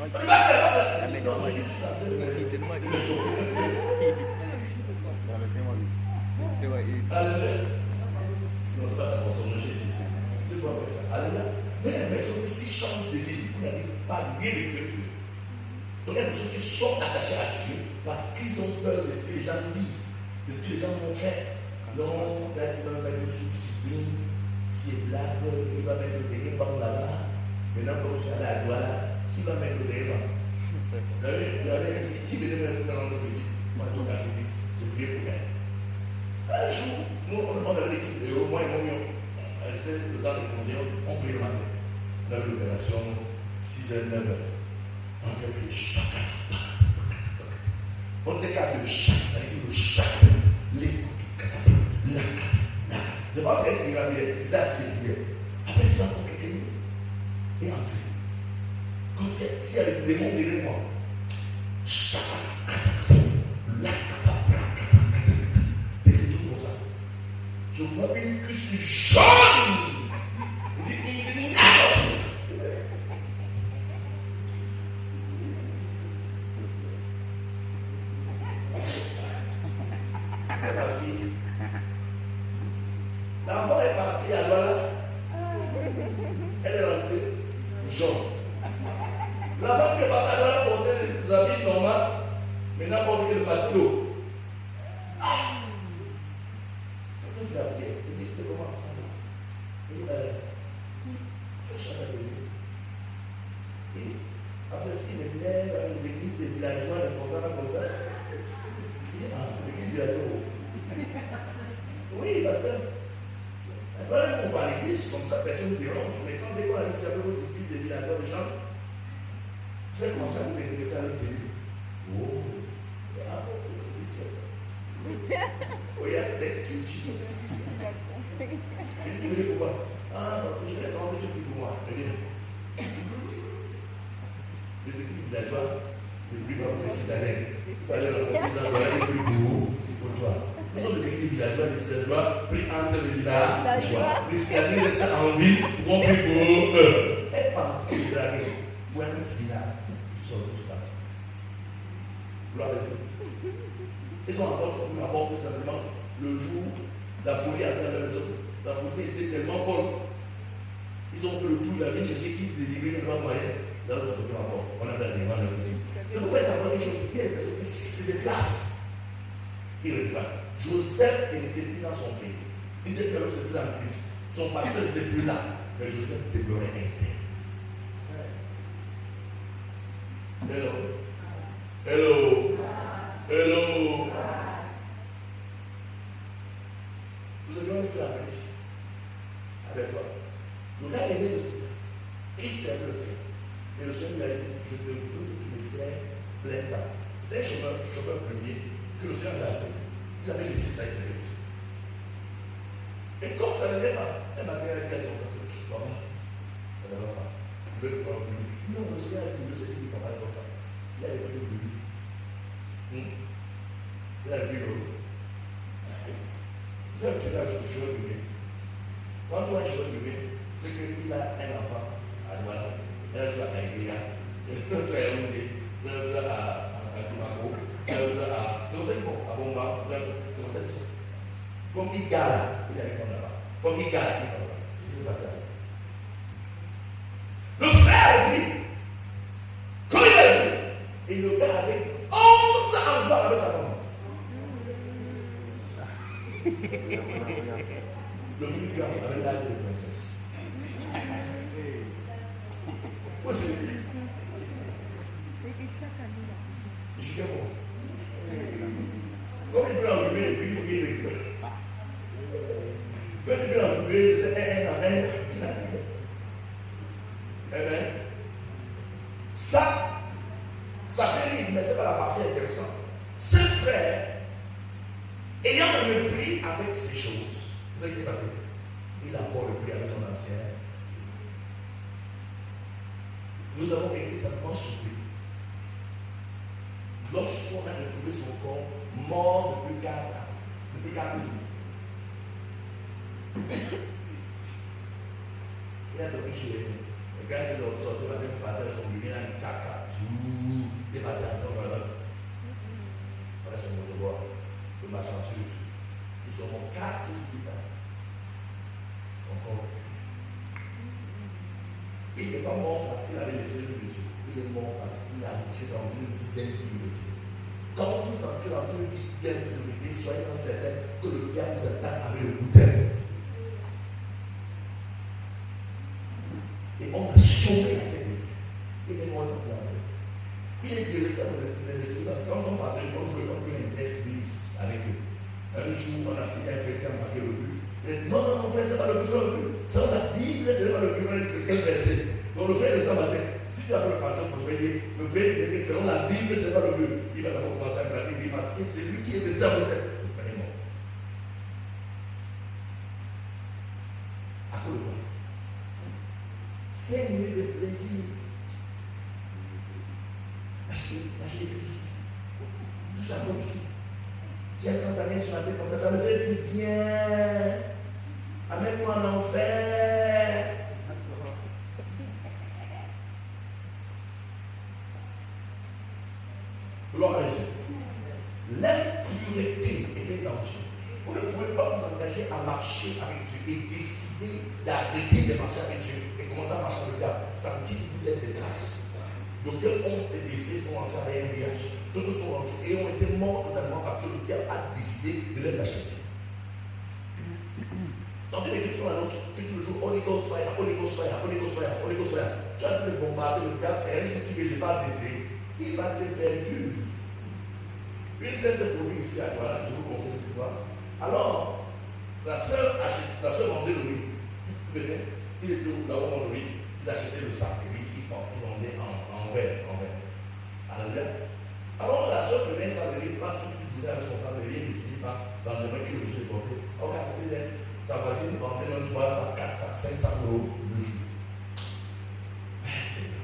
[SPEAKER 1] On va faire le non, je dis ça. Alléluia. Non, c'est pas ta conscience, Jésus. Tu dois faire ça. Alléluia. Mais les personnes qui changent de vie, vous n'avez pas lié de Dieu. Donc il y a des personnes qui sont attachées à Dieu parce qu'ils ont peur de ce que les gens disent, de ce que les gens vont faire. Non, là tu vas mettre sous discipline. Si il blague, il va mettre le dérivant là-bas. Maintenant, comme je suis allé à Douala, qui va mettre le dérivant? Vous avez une fille qui venait me dans l'entreprise. Moi, je suis catéchiste, j'ai prié pour elle. Un jour, nous, on avait l'équipe, au moins, c'est le temps de congé, on prie le matin. On avait l'opération 6h, 9h. On disait que chaque on décale le chaque, avec le chaque, les la je pense qu'il va bien, il a ce qu'il après ça, pour quelqu'un, et entrer. Comme s'il y a le démon derrière moi. Chaque la je vois une cuisse jaune. Ma fille. L'enfant est parti à Douala. C'est chacun de nous. Et après, ce qui m'énerve dans les églises des villageois, des concerts comme ça, il dit, ah, l'église villageois. Oui, parce que, voilà, on va à l'église, comme ça, personne ne dérange. Mais quand dès qu'on a observé vos églises des villageois, les gens, vous allez commencer à vous intéresser à notre église. Oh, ah, regarde, dès que Jesus. Tu veux dire pourquoi? Ah, je vais savoir que tu pries pour moi. Les églises villageois, les plus grands citadins, il fallait rencontrer dans le plus pour toi. Nous sommes des églises villageois, les villageois prient entre les villageois. Les citadins restent en ville, vont prier pour eux. Et pensez que vous draguez. Pour un final, ils sont tous partis. Gloire à Dieu. Ils ont apporté simplement le jour, la folie à la maison. Sa poussée était tellement folle. Ils ont fait le tour de la ville, chercher qui délivrer le moyen. Dans notre côté rapport, on a fait la demande aussi. C'est pourquoi ça prend des choses bien, parce que si c'est des places, il ne dit pas. Joseph n'était plus dans son pays. Il était plus c'était dans le Christ. Son pasteur n'était plus là, mais Joseph déplorait interne. Hello. Hello. Hello. Nous avions fait la police avec toi. Le gars aimait le Seigneur. Il servait le Seigneur. Et le Seigneur lui a dit, je te veux que tu me sers plein temps. C'était un chauffeur premier que le Seigneur l'a appelé. Il avait laissé ça, il s'est fait. Et comme ça ne l'est pas, elle m'a dit à son frère, papa, ça ne va pas. Je veux prendre lui. Non, le Seigneur a dit, le Seigneur dit, papa, il ne va pas. Il a pris le lui. Il a pris le lui. Tu as un cheveu bébé. Quand tu as un cheveu bébé, c'est qu'il a un enfant à Douala, un autre à Ibéa, un autre à Yaoundé, un autre à Toubacou, un autre à. C'est comme ça qu'ils font, à Bomba, c'est comme ça qu'ils font. Comme Igala, il a une femme là-bas. Comme Igala, il a une femme là-bas. C'est ce qui s'est passé là. Le frère, lui, comme il a vu, et le gars avait 11 enfants avec sa femme. Le plus grand avait l'âge de princesse. Où est-ce que je suis bon. Comme il peut enlever les filles, il est équipé. Quand il peut enlever, c'était un à un. Eh bien, ça fait rire, mais ce n'est pas la partie intéressante. Ce frère, ayant repris avec ces choses, vous savez ce qui s'est passé? Il a encore repris avec son ancien. Nous avons été simplement surpris. Lorsqu'on a retrouvé son corps mort depuis 4 ans, depuis 4 jours. Il a dormi chez lui. Le gars s'est sorti, il a parti à son bébé, il a dit caca. Il est parti à son bébé. Voilà son motobois, le machin sur. Ils sont 4 jours plus tard. Son corps. Il n'est pas mort parce qu'il avait laissé le Dieu. Il est mort parce qu'il a entré dans une vie d'impureté. Quand vous entrez dans une vie d'impureté, soyez certains que le diable vous attaque avec le bouteille. Et on a sauvé la tête de vie. Il est mort dans la tête. Il est délaissé dans l'esprit parce que quand on parlait, quand je jouais l'église avec eux, un jour on a pris un fêté à marquer le but. Il a dit non, frère, c'est pas le but, c'est le but. C'est la Bible, c'est pas le but. On a dit c'est quel verset? Donc le frère est dans ma tête. Si tu as le passage pour se dire, le frère dit que selon la Bible, c'est pas le but. Il va d'abord commencer à gratter, il dit parce que c'est lui qui est resté dans ma tête. Le frère est mort. À cause de quoi? 5 minutes de plaisir. Lâchez Christ. Tout ça comme ici. J'ai canté sur la tête comme ça me fait du bien. Amène-moi en enfer. Gloire à Jésus. L'impureté est un danger. Vous ne pouvez pas vous engager à marcher avec Dieu et décider d'arrêter de marcher avec Dieu et commencer à marcher avec le diable. Ça vous laisse des traces. Donc, 11 des décès sont entrés à la MBH. D'autres sont entrés et ont été morts totalement parce que le diable a décidé de les acheter. Dans une église comme la nôtre, tu dis toujours Holy Ghost fire, Holy Ghost fire, Holy Ghost fire, Holy Ghost fire. Tu as tout le bombarder le diable et un jour tu dis que je n'ai pas testé. Il va te faire dur. Une scène s'est produite ici à Douala, je vous compte cette histoire. Alors, sa soeur vendait le riz. Il venait, il était là-haut dans le riz, ils achetaient le sac et lui, il vendait en verre. Alléluia. Alors la soeur venait s'avérer, pas toute une journée avec son sac de riz, il finit par dans le moment qu'il est obligé de porter. Ok, à côté d'elle, sa voisine vendait même 300, 400, 500 euros le jour. Mais c'est là.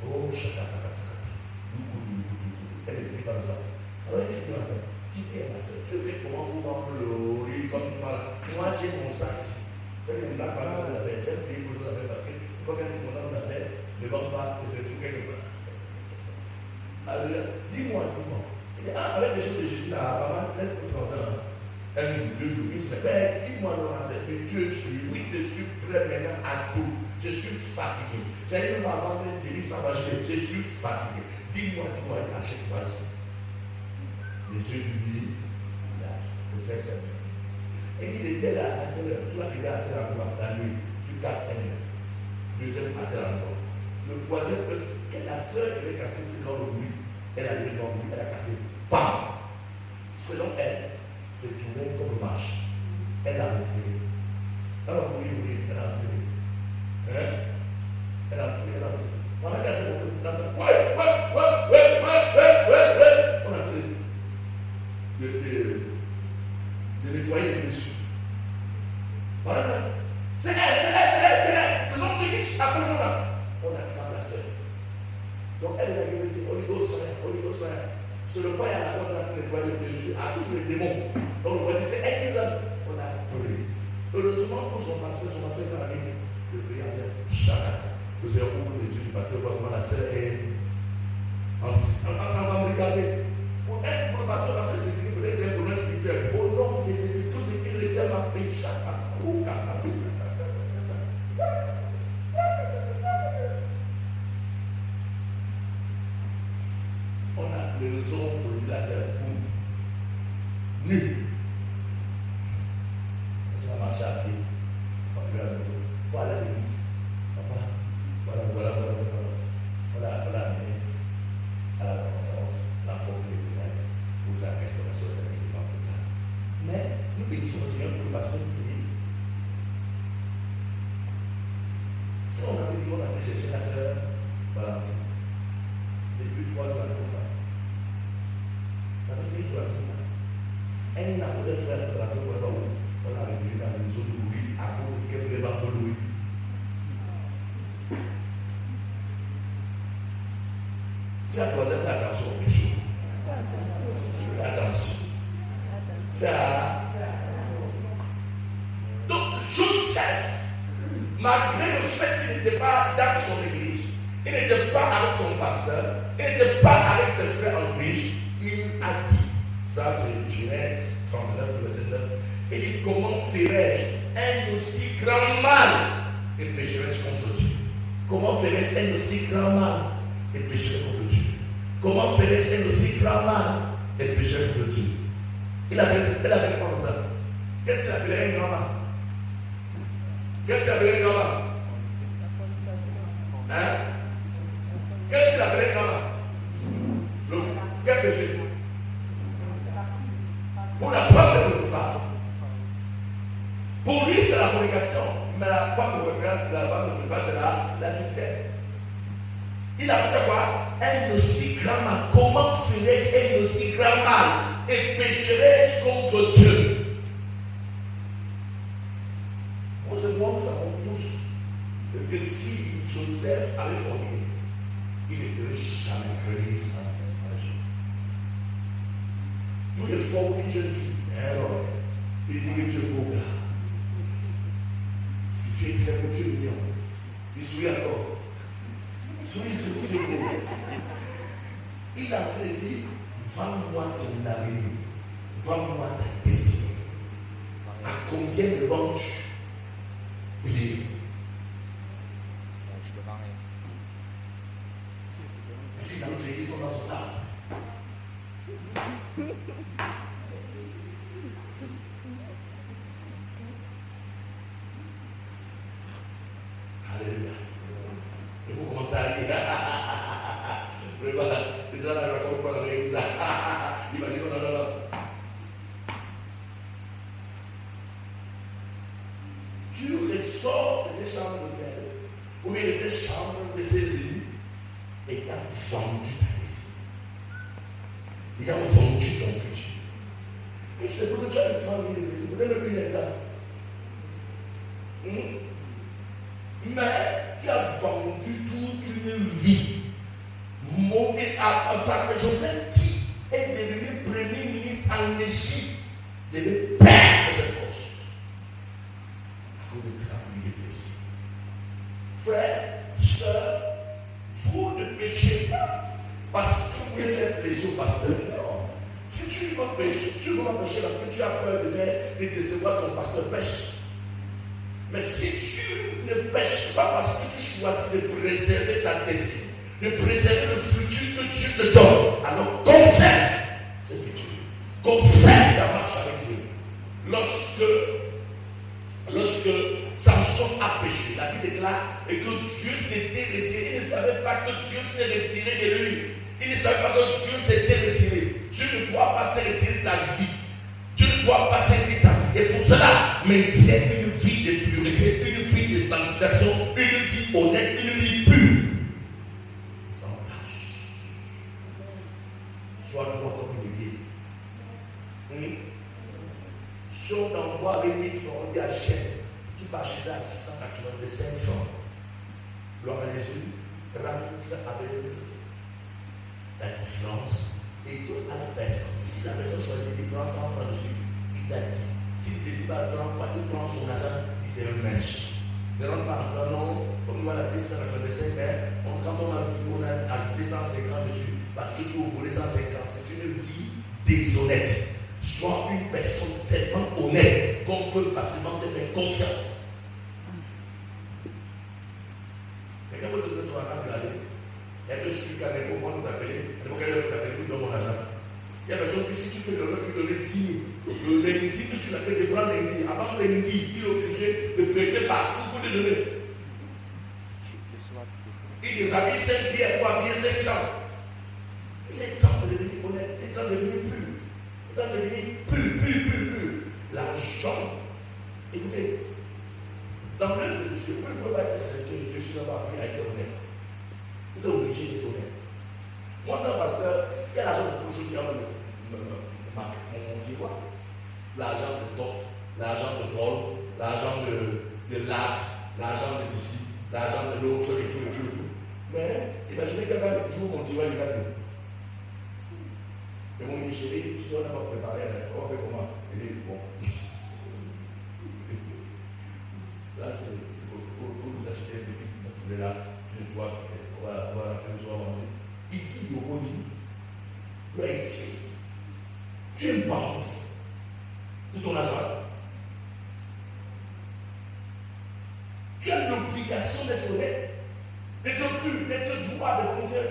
[SPEAKER 1] Oh, chakata. Elle est venue par le sac. Alors il dit, ma soeur, tu fais comment vous vendre le riz comme tu parles. Moi j'ai mon sac ici. C'est une blague par exemple, j'aime payer pour choses à faire parce que quand quelqu'un est content de la faire, ne vend pas et c'est tout quelque part. Alors, dis-moi. Il dit, avec les choses de Jésus là, maman, laisse-moi penser un jour, 2 jours, une semaine. Ben, dis-moi, non, mais Dieu suis, oui, je suis prêt maintenant à tout. Je suis fatigué. J'arrive à vendre une délice sans vacher. Je suis fatigué. Dis-moi, achète-moi ça. Les yeux du lit, c'est très simple. Et il était là à telle heure, tu vas arriver à telle endroit, la nuit, tu casses un œuf. Deuxième à tel endroit. Le troisième œuf, que la soeur avait cassé dans le bruit, elle a levé dans le bruit, elle a cassé, bam! Selon elle, c'est ouvert comme marche. Elle a retiré. Alors, vous voyez, elle a retiré. Hein? Elle a retiré. On a cassé le feu. Ouais. On a tiré. De nettoyer les blessures. Voilà. C'est elle. C'est notre église. Après, on acclame la soeur. Donc, elle est la guérison dit Holy Ghost fire. Sur le fire, on a nettoyé les blessures à tous les démons. Donc, on c'est elle qui donne. On a prié. Heureusement, pour son pasteur est dans la Bible. Le prière chaque. Le Seigneur ouvre les yeux du pasteur, voir comment la soeur est. On va me regarder. Pour être pour le pasteur, parce que c'est pour les problèmes spirituels. Au nom de Jésus, tout ce qu'il retient m'a fait chaque. On a raison pour lui la terre pour nu. On va marcher à pied. On va à la maison. Voilà l'église. Papa, voilà. On a amené à la conférence la propre pour sa restauration, ça n'est pas plus tard. Mais nous bénissons le Seigneur pour le pasteur du pays. Si on avait dit qu'on a été chercher la sœur Valentine, depuis 3 jours, elle ne pas. Ça veut dire qu'il doit dire. Elle n'a pas fait la sœur Valentine pour elle, on a réduit dans les eaux de Louis à cause de ce qu'elle voulait vendre Louis. Tu as posé faire attention au péché. Attention. Donc, Joseph, malgré le fait qu'il n'était pas dans son église, il n'était pas avec son pasteur, il n'était pas avec ses frères en Christ, il a dit, ça c'est Genèse 39, verset 9, il dit, comment ferais-je un aussi grand mal et pécherais-je contre Dieu? Comment ferais-je un aussi grand mal et pécherais contre Dieu? Comment ferais-je un aussi grand mal et pécherais contre Dieu? Elle avait quoi comme ça? Qu'est-ce qu'il appelait un grand mal? Qu'est-ce qu'il appelait un grand mal? Hein? Qu'est-ce qu'il appelait un grand mal? Quel péché? Pour la femme de Potiphar. Pour lui, c'est la fornication. Mais la femme de Potiphar, c'est l'adultère. Il a fait quoi? Un aussi grand mal. Comment ferais-je un aussi grand mal? Et pécherais-je contre Dieu? Vous et moi, nous savons tous que si Joseph avait forniqué, il ne serait jamais créé sans agir. Tous les fois où une jeune fille, il dit que tu es beau gars, que tu es très beau, tu es mignon. Il sourit encore. Il sourit, tu es beau. Il a dit, vends-moi ton avenir, vends-moi ta destinée. À combien me vends-tu? Il dit, je te vends rien. Je dis, dans notre église, on a tout ça. occupé de ces chambres, de ces lits, et il a vendu ta destinée. Il a vendu ton futur. Et c'est pour que tu as le temps de l'église. Peut-être même une étape. Mais tu as vendu toute une vie. Joseph, qui est devenu premier ministre en Égypte, devait perdre cette poste à cause du travail de plaisir. Frère, soeur, vous ne péchez pas parce que vous voulez faire plaisir au pasteur. Non. Si tu veux pécher, tu veux pas pécher parce que tu as peur de décevoir ton pasteur, pêche. Mais si tu ne pêches pas parce que tu choisis de préserver ta destinée, de préserver le futur que Dieu te donne, alors conserve ce futur. Conserve ta marche avec Dieu. Lorsque Samson a péché, la Bible déclare que Dieu s'était retiré. Il ne savait pas que Dieu s'est retiré de lui. Il ne savait pas que Dieu s'était retiré. Dieu ne doit pas se retirer de ta vie. Dieu ne doit pas se retirer de ta vie. Et pour cela, maintiens une vie de pureté, une vie de sanctification, une vie honnête, une vie pure. Sans tâche. Sois droit comme une vieille. Si on t'envoie 20 000 francs, on dit achète, tu vas acheter à 685 francs. Gloire à Jésus, rentre avec la différence et donne à la personne. Si la personne choisit de prendre 100 francs dessus, il t'a dit. S'il te dit pas prendre quoi, il prend son argent, il c'est un mèche. Ne rentre pas en disant non, comme nous on a fait 185, mais quand on a vu, on a ajouté 150 dessus, parce que tu veux voler 150, c'est une vie déshonnête. Sois une personne tellement honnête qu'on peut facilement te faire confiance. Quelqu'un peut te donner ton argent pour aller. Elle te suit quand même, comment nous t'appeler. Elle va t'appeler, nous donne mon argent. Il y a personne qui, si tu fais l'erreur, tu donnes 10 000. Le lundi que tu l'appelles, tu prends lundi. Avant lundi, il est obligé de prêter partout pour te donner. Il déshabille 5 bières pour habiller 5 gens. Il est temps de devenir honnête, il est temps de devenir pur. Il est temps de devenir pur. L'argent, écoutez, dans l'œuvre de Dieu, vous ne pouvez pas être serviteur de Dieu si vous n'avez pas appris à être honnête. Vous êtes obligé d'être honnête. Moi, non, pasteur, il y a l'argent de tout le monde qui a mon tiroir. L'argent de Tot, l'argent de Paul, l'argent de Latte, l'argent de ceci, l'argent de l'autre, et tout. Mais imaginez quelqu'un joue mon tiroir, il va tout. Mais mon chéri, si on n'a pas préparé, on va faire comment? Il dit bon. Ça, c'est. Il faut nous acheter un petit poulet là, tu ne dois on va rentrer le soir manger. Ici, au Boni, le actif. Tu es un bandit. C'est ton argent. Tu as l'obligation d'être honnête, d'être pur, d'être droit de dire.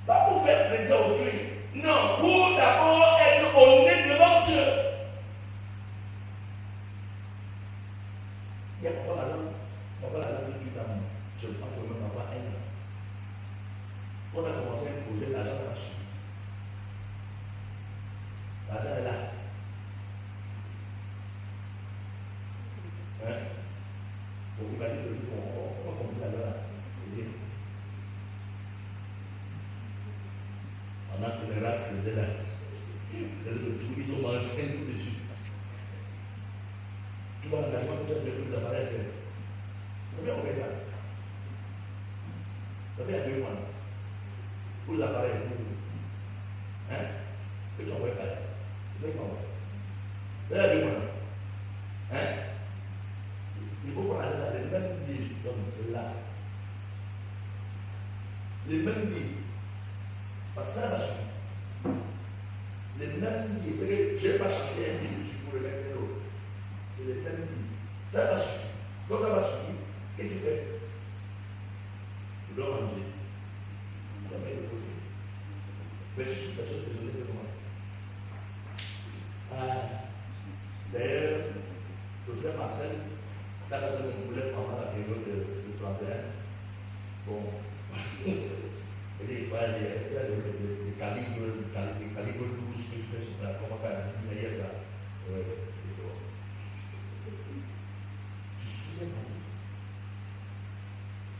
[SPEAKER 1] Pas pour faire plaisir à autrui. Non, pour d'abord être honnête devant Dieu. Il y a parfois la langue du temps. Je prends quand même avoir un an. On a commencé un projet, l'argent n'a pas suivi. L'argent est là. Hein? Donc imagine que on va compter là. On a que les rats qui étaient là. Ils ont mangé un coup dessus. Tu vois l'engagement que tu as de l'appareil fait. Ça fait combien de temps? Ça fait à 2 mois. Pour l'appareil, hein? Que tu envoies pas. C'est bien qu'on ça fait à 2 mois. Hein? Il faut qu'on aille dans les mêmes vies comme celle-là. Les mêmes vies. Parce que ça va suivre. Les mêmes vies. C'est que je n'ai pas changé un vie dessus pour le mettre de l'autre. C'est les mêmes vies. Ça va suivre. Quand ça va suivre, qu'est-ce qu'il fait? Tu dois manger. Tu dois mettre de côté. Mais si je suis personne désolé de comment. D'ailleurs, le frère Marcel, quand il a donné mon poulet pendant la période de 31, bon, il dit, il y a des calibres 12 que tu fais sur la commande à 10 mais il y a ça. Je suis un bandit.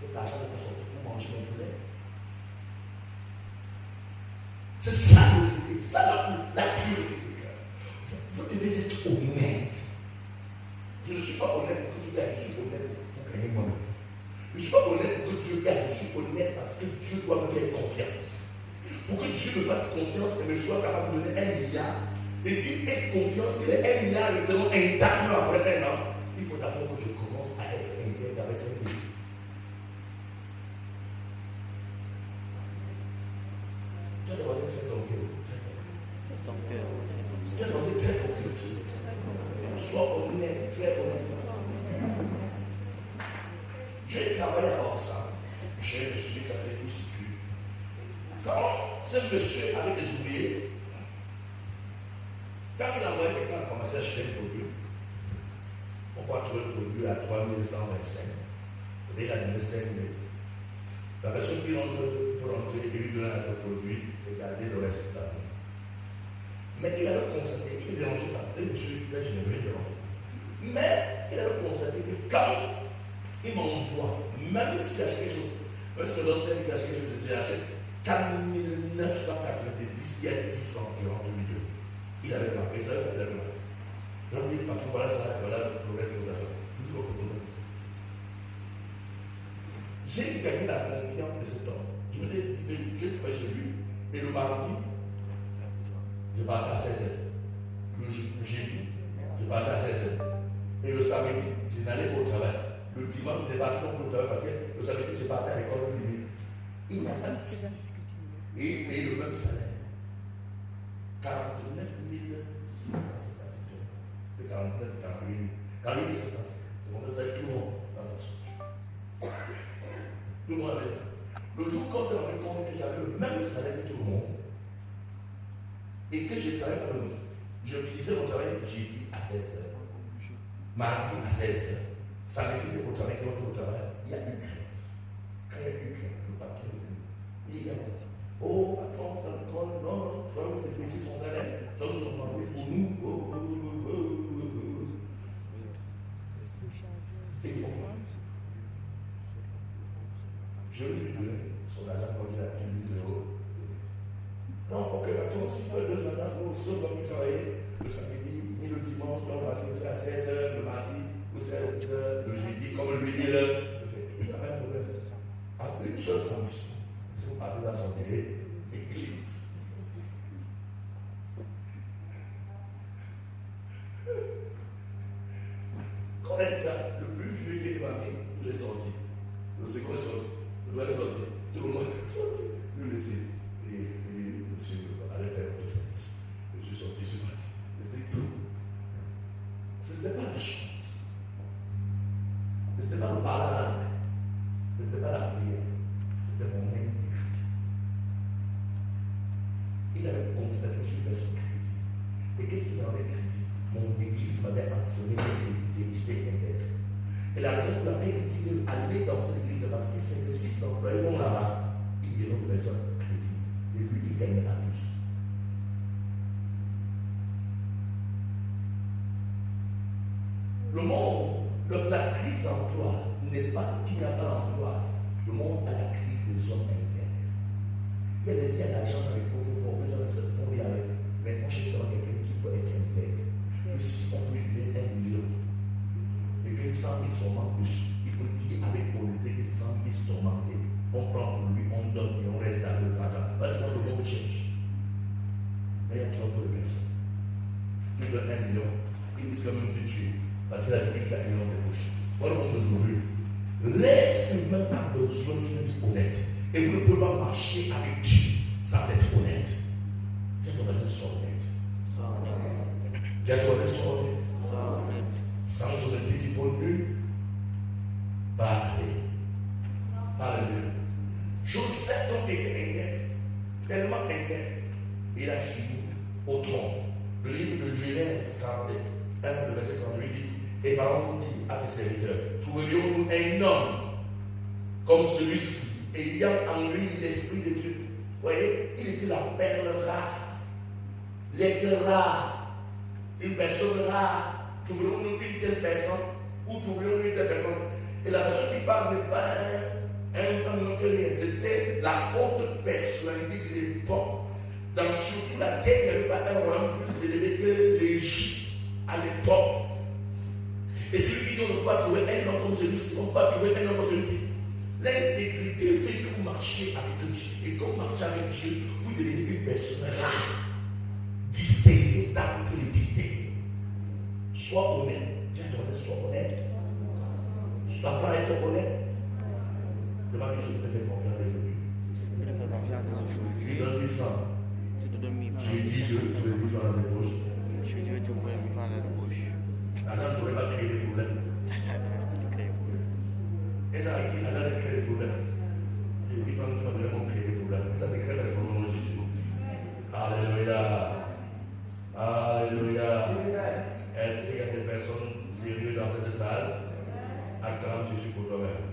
[SPEAKER 1] Cet argent n'est pas sorti pour manger mon poulet. C'est ça l'honnêteté, c'est ça la pureté du cœur. Vous devez être honnête. Je ne suis pas honnête pour que Dieu gagne, je suis honnête pour gagner moi-même. Je ne suis pas honnête pour que Dieu gagne, je suis honnête parce que Dieu doit me faire confiance. Pour que Dieu me fasse confiance et me soit capable de donner 1 milliard, et qu'il ait confiance que les 1 milliard resteront intacts après 1 an, il faut d'abord que je commence à être intègre avec 5 millions. Tu as demandé très ton cœur. Tu as demandé très ton cœur. Sois honnête, très honnête. J'ai travaillé à Oxfam. J'ai un monsieur qui s'appelait Oussicu. Quand ce monsieur avec les ouvriers, quand il envoyait quelqu'un à commencer à acheter un produit, on peut trouver le produit à 3125. Et il a donné 5 000. La personne qui rentre pour rentrer, il lui donne un produit et garder le reste de la vie. Mais il avait constaté, il ne dérangeait pas. Et monsieur, là, je ne veux rien déranger. Mais il avait constaté que quand il m'envoie, même s'il achète quelque chose, même si je donne 5 000 quelque chose, j'achète 4 990, il y a 10 francs, je rentre au milieu. Il avait marqué ça, il avait marqué. Donc il est parti, voilà ça, voilà le reste de l'argent. Toujours c'est comme ça. J'ai gagné la confiance de cet homme. Je vous ai dit, je travaille chez lui, et le mardi, je partais à 16h. Le jeudi, je partais à 16h. Et le samedi, je n'allais pas au travail. Le dimanche, je partais pas au travail parce que le samedi, je partais à l'école de nuit. Il n'a pas dit. Et il payait le même salaire. 49 750. C'est 49, 48 750. C'est comme ça, tout le monde dans sa structure. Tout le monde avait ça. Le jour quand c'est rendu compte que j'avais le même salaire que tout le monde et que je travaillais par le monde, je finissais mon travail jeudi à 16h, mardi à 16h, samedi pour travailler, pour travail, il y a eu grève. Quand il y a eu grève, le patron est venu. Il dit, oh patron, ça me colle, non, soit vous déplacer son salaire, soit vous en demandez pour nous. Et pourquoi? Je lui donne son argent quand il a pris 1 000 euros. Non, ok, patron, si tu as 2 ans, nous sommes venus travailler le samedi, ni le dimanche, on va commencer à 16h, le mardi, ou 16h, le jeudi, comme lui dit l'heure. Il n'y a pas de problème. À une seule condition, si vous partez dans son télé, l'église. Quand on a dit ça, le plus vieux qui est parmi, il est sorti. Le second est sorti. Le doigt est sorti. Tout le monde est sorti. Lui laisser. Et monsieur, allez faire votre service. Je suis sorti ce matin. C'était tout. Ce n'était pas la chance. Ce n'était pas le parler à la main. Ce n'était pas la prière. C'était mon intégrité. Il avait constaté que je suis personne crédit. Et qu'est-ce qu'il avait crédit? Mon église m'avait enseigné l'intégrité. J'étais intègre. Et la raison pour laquelle il dit d'aller dans cette église, c'est parce que c'est que si l'employé vont là-bas, il y a une personne crédit. Et lui, il gagnera plus. Le monde, la crise d'emploi n'est pas qu'il n'y a pas d'emploi. Le monde a la crise des hommes internes. Il y a l'argent dans les pauvres forts, les gens se font y aller. Mais moi, je suis quelqu'un qui peut être intègre. Et si on lui donne 1 million, et que 100 000 sont manqués dessus, il peut dire avec volonté que 100 000 sont manqués. On prend pour lui, on donne et on reste dans le cadre. Parce que le monde cherche. Mais il y a toujours peu de personnes. Il donne 1 million, il risque même de tuer. Parce qu'il a dit qu'il a 1 million de bouches. Voilà le monde d'aujourd'hui. L'être humain a besoin d'une vie honnête. Et vous ne pouvez pas marcher avec Dieu sans être honnête. Dieu doit rester soit honnête. Dieu doit rester soit honnête. Sans honnêteté, tu peux nulle part aller. Alléluia. Joseph donc était intègre, tellement intègre, il a fini au trône. Le livre de Genèse 41, le verset 38 dit, et Pharaon dit à ses serviteurs, trouverions-nous un homme comme celui-ci, ayant en lui l'esprit de Dieu. Vous voyez, il était la perle rare, l'être rare, une personne rare. Trouverions-nous une telle personne ou trouverions-nous une telle personne? Et la personne qui parle n'est pas c'était la haute personnalité de l'époque. Dans surtout la terre, il n'y avait pas un royaume plus élevé que l'Égypte à l'époque. Et celui qui dit on ne peut pas trouver un homme comme celui-ci, on ne peut pas trouver un homme comme celui-ci. L'intégrité fait que vous marchez avec Dieu. Et quand vous marchez avec Dieu, vous devenez une personne rare, distinguée d'entre les distingués. Sois honnête. Dieu doit sois honnête. Sois pas être honnête. Demande je te fais confiance aujourd'hui.
[SPEAKER 2] Je te fais confiance aujourd'hui.
[SPEAKER 1] Tu donnes 1000 francs.
[SPEAKER 2] Tu te donnes 1000 francs.
[SPEAKER 1] J'ai dit je veux trouver 1000 francs dans mes poches.
[SPEAKER 2] Je dis tu veux 1000 francs dans les poches.
[SPEAKER 1] L'argent ne pourrait pas créer des problèmes. Et ça, l'argent ne crée des problèmes. Les 1000 francs ne sont pas vraiment créer des problèmes. Ça te crée des problèmes aussi. Alléluia. Alléluia. Est-ce qu'il y a des personnes sérieuses dans cette salle? Acclame Jésus pour toi-même.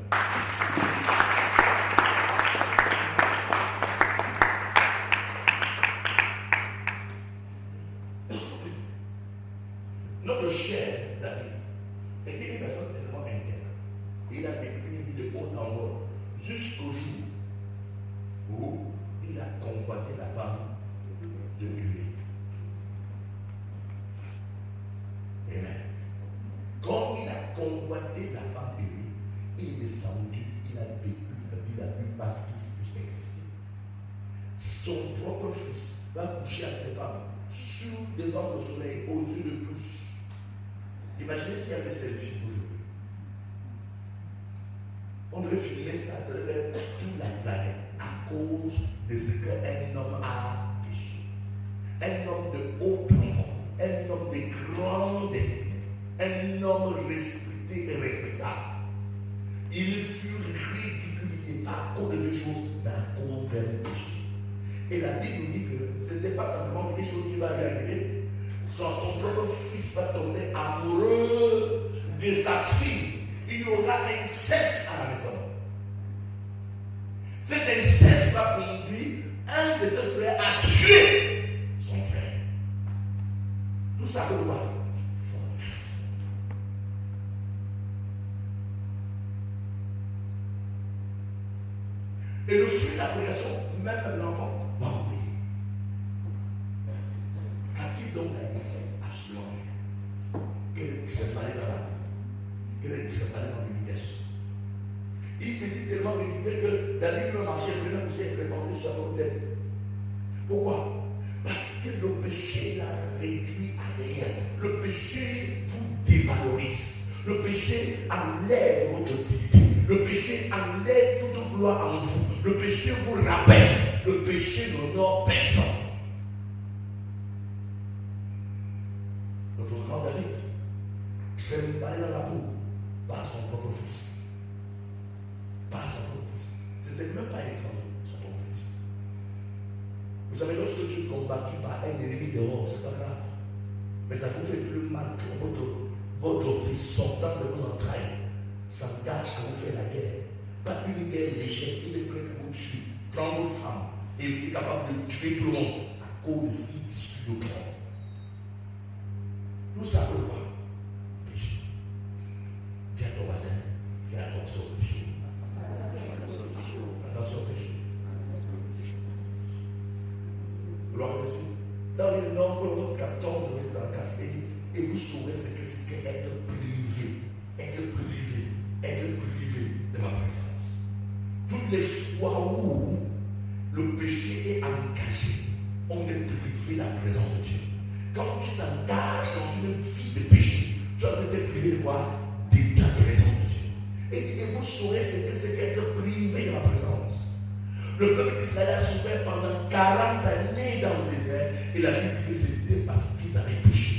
[SPEAKER 1] Notre cher David était une personne tellement intègre. Il a vécu une vie de haut en bas jusqu'au jour où il a convoité la femme de Urie. Amen. Quand il a convoité la femme de Urie, il est descendu, il a vécu la vie la plus basse qui puisse exister. Son propre fils va coucher avec ses femmes devant le soleil, aux yeux de tous. Imaginez s'il y avait cette film aujourd'hui. On devait filmer ça, ça devait être toute la planète à cause de ce qu'un homme a péché. Un homme de haut niveau, un homme de grand destin, un homme respecté et respectable. Il fut ridiculisé à cause de deux choses, mais à cause d'un péché. Et la Bible nous dit que ce n'était pas simplement une chose qui va lui arriver. Son propre fils va tomber amoureux de sa fille. Il y aura inceste à la maison. Cet inceste va conduire un de ses frères à tuer son frère. Tout ça pour quoi? Et le fruit de la progression, même l'enfant, va mourir. A-t-il donc la vie? Absolument rien. Qu'elle est trépanée dans la vie. Qu'elle est trépanée dans l'humiliation. Il s'est dit tellement humilié que David le marchait, prenait poussé et répandu sur sa tête. Pourquoi? Parce que le péché l'a réduit à rien. Le péché vous dévalorise. Le péché enlève votre dignité. Le péché enlève toute gloire en vous. Le péché vous rabaisse. Le péché n'honore personne. Notre grand David, tremblait dans la boue par son propre fils. Par son propre fils. Ce n'était même pas étranger, son propre fils. Vous savez, lorsque tu es combattu par un ennemi dehors, c'est pas grave. Mais ça vous fait plus mal que votre fils sortant de vos entrailles s'engage à vous faire la guerre. Pas une guerre légère, il est prêt à vous tuer, prendre votre femme, et il est capable de tuer tout le monde à cause de ce qu'il discute au trône. Tout ça pour quoi? Péché. Dis à ton voisin, fais attention au péché. Attention au péché. Gloire à Dieu. Dans le nombre 14, verset 44, il dit, et vous saurez ce que c'est qu'être privé. Être privé. Être privé de ma présence. Toutes les fois où le péché est engagé, on est privé de la présence de Dieu. Quand tu t'engages dans une vie de péché, tu as été privé de quoi? De ta présence de Dieu. Et vous saurez ce que c'est qu'être privé de ma présence. Le peuple d'Israël a souffert pendant 40 années dans le désert, et la Bible dit que c'était parce qu'ils avaient péché.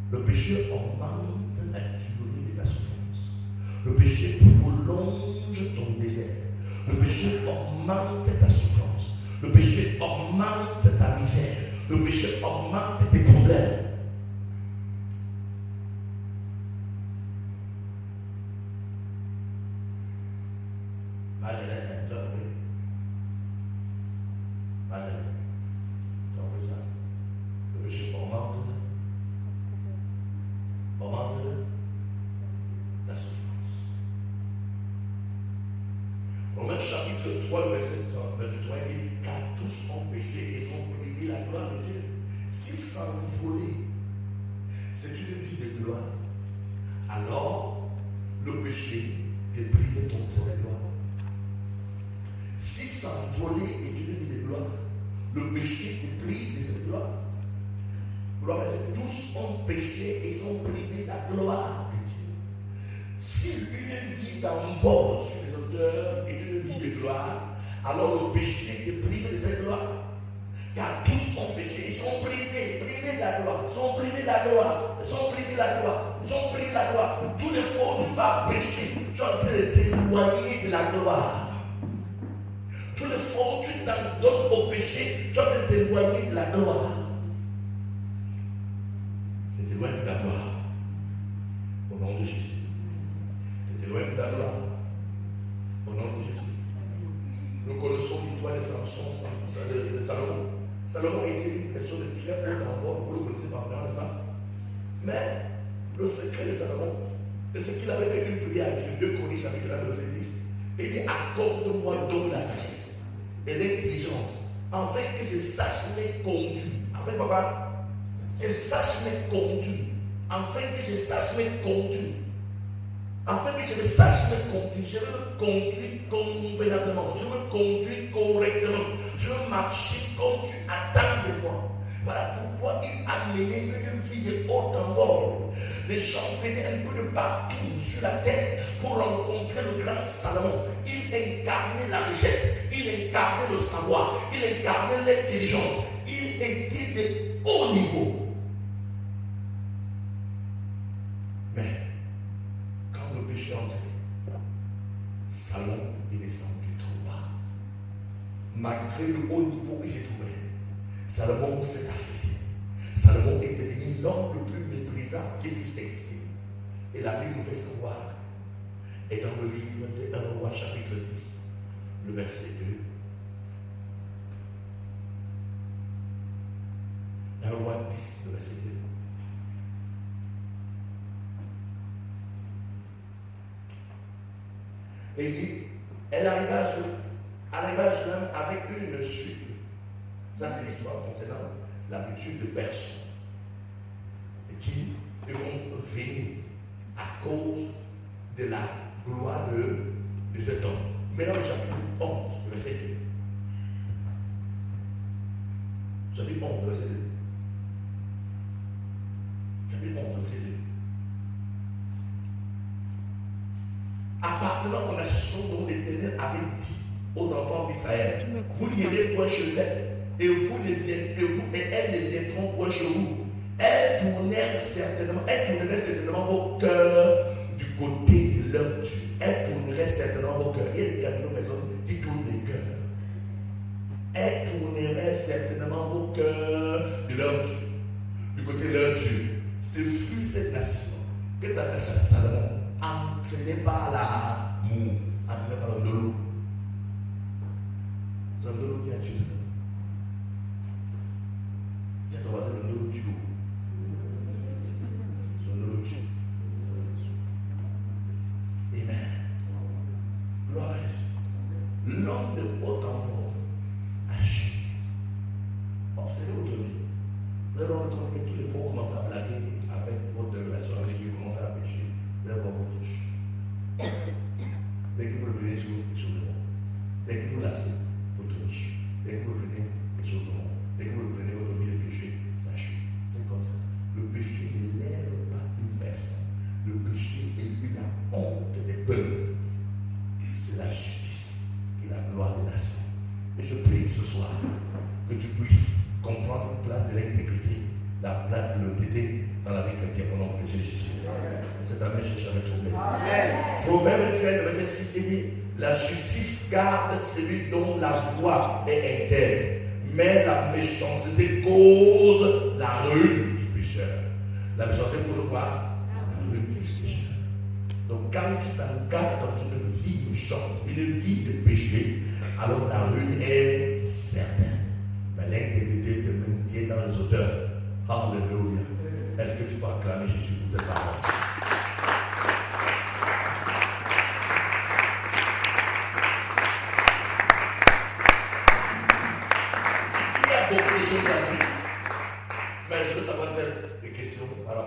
[SPEAKER 1] Le péché augmente la durée de la souffrance. Le péché prolonge ton désert. Le péché augmente ta souffrance. Le péché augmente ta misère. Le péché augmente tes problèmes. Magdalene, tu as compris? Magdalene, tu as compris ça? Le péché augmente chapitre 3, verset 23, il dit, car tous ont péché et sont privés de la gloire de Dieu. Si sans voler, c'est une vie de gloire, alors le péché te prive de ton cette gloire. Si sans voler est une vie de gloire, le péché te prive de cette gloire. Gloire à Dieu. Tous ont péché et sont privés de la gloire de Dieu. Si une vie d'envol sur les auteurs est une vie de gloire, alors le péché te prive de cette gloire. Car tous ont péché, ils sont privés de la gloire, sont privés de la gloire, sont privés de la gloire, sont privés de la gloire. Tous les fois où tu vas pécher, tu es en train de t'éloigner de la gloire. Tous les fois où tu t'en donnes au péché, tu es en train de t'éloigner de la gloire. Tu t'éloignes de la gloire. Au nom de Jésus. Tu t'éloignes de la gloire. Au nom de Jésus. Nous connaissons l'histoire de Samson, de Salomon. Salomon était une personne de très haut envol, vous le connaissez par exemple, n'est-ce pas? Mais le secret de Salomon, c'est ce qu'il avait fait une prière à Dieu, 2 Chroniques chapitre 1, verset 10. Il dit, accorde-moi donc la sagesse et l'intelligence, afin que je sache mes conduits. Afin, papa, que je sache mes conduits. Afin que je sache mes conduits. Afin que je me sache me conduire, je veux me conduire convenablement, je veux me conduire correctement, je veux marcher comme tu attends de moi. Voilà pourquoi il a mené une vie de haut envol. Les gens venaient un peu de partout sur la terre pour rencontrer le grand Salomon. Il incarnait la richesse, il incarnait le savoir, il incarnait l'intelligence, il était de haut niveau. Mais le péché entré, Salomon est descendu trop bas. Malgré le haut niveau où il s'est trouvé, Salomon s'est affaissé. Salomon est devenu l'homme le plus méprisable qui puisse exister. Et la Bible nous fait savoir, et dans le livre de 1 Roi chapitre 10, le verset 2. 1 Roi 10, le verset 2. Et il dit, elle arriva à Sulam avec une suite. Ça, c'est l'histoire concernant l'habitude de personnes qui vont venir à cause de la gloire de cet homme. Maintenant, le chapitre 11, verset 2. Chapitre 11, verset 2. Chapitre 11, verset 2. Appartenant aux nations dont l'Éternel avait dit aux enfants d'Israël, vous n'irez point chez elles, et elles ne viendront point chez vous. Elles tourneraient certainement vos cœurs du côté de leur Dieu. Elles tourneraient certainement vos cœurs. Il y a des camions personnes qui tournent les cœurs. Elles tourneraient certainement vos cœurs de leur Dieu, du côté de leur Dieu. Ce fut cette nation que s'attacha Salomon, entraîné par l'amour, entraîné par le dolo. C'est un dolo qui a tué. Il y a ton voisin, le dolo tue. C'est un dolo tue. Amen. Gloire à Jésus. L'homme de haut envol agit. Observez votre vie. Vous allez rendre compte que tous les fois vous commencez à blaguer avec votre relation avec Dieu, vous commencez à pécher, vous allez voir votre touche. Dès que vous reprenez les choses du monde, dès que vous laissez votre niche, dès que vous reprenez les choses du monde, dès que vous reprenez votre vie de péché, ça chute. C'est comme ça. Le péché ne lève pas une personne. Le péché est la honte des peuples. C'est la justice et la gloire des nations. Et je prie ce soir que tu puisses comprendre la place de l'intégrité, la place de l'honnêteté dans la vie chrétienne au nom de Jésus. C'est amen, je n'ai jamais trouvé. Proverbe 13, verset 6, il dit, la justice garde celui dont la voie est intègre, mais la méchanceté cause la ruine du pécheur. La méchanceté cause quoi? La ruine du pécheur. Donc quand tu t'engages dans une vie méchante, une vie de péché, alors la ruine est certaine. Mais l'intégrité te maintient dans les auteurs. Alléluia. Est-ce que tu peux acclamer Jésus pour cette parole?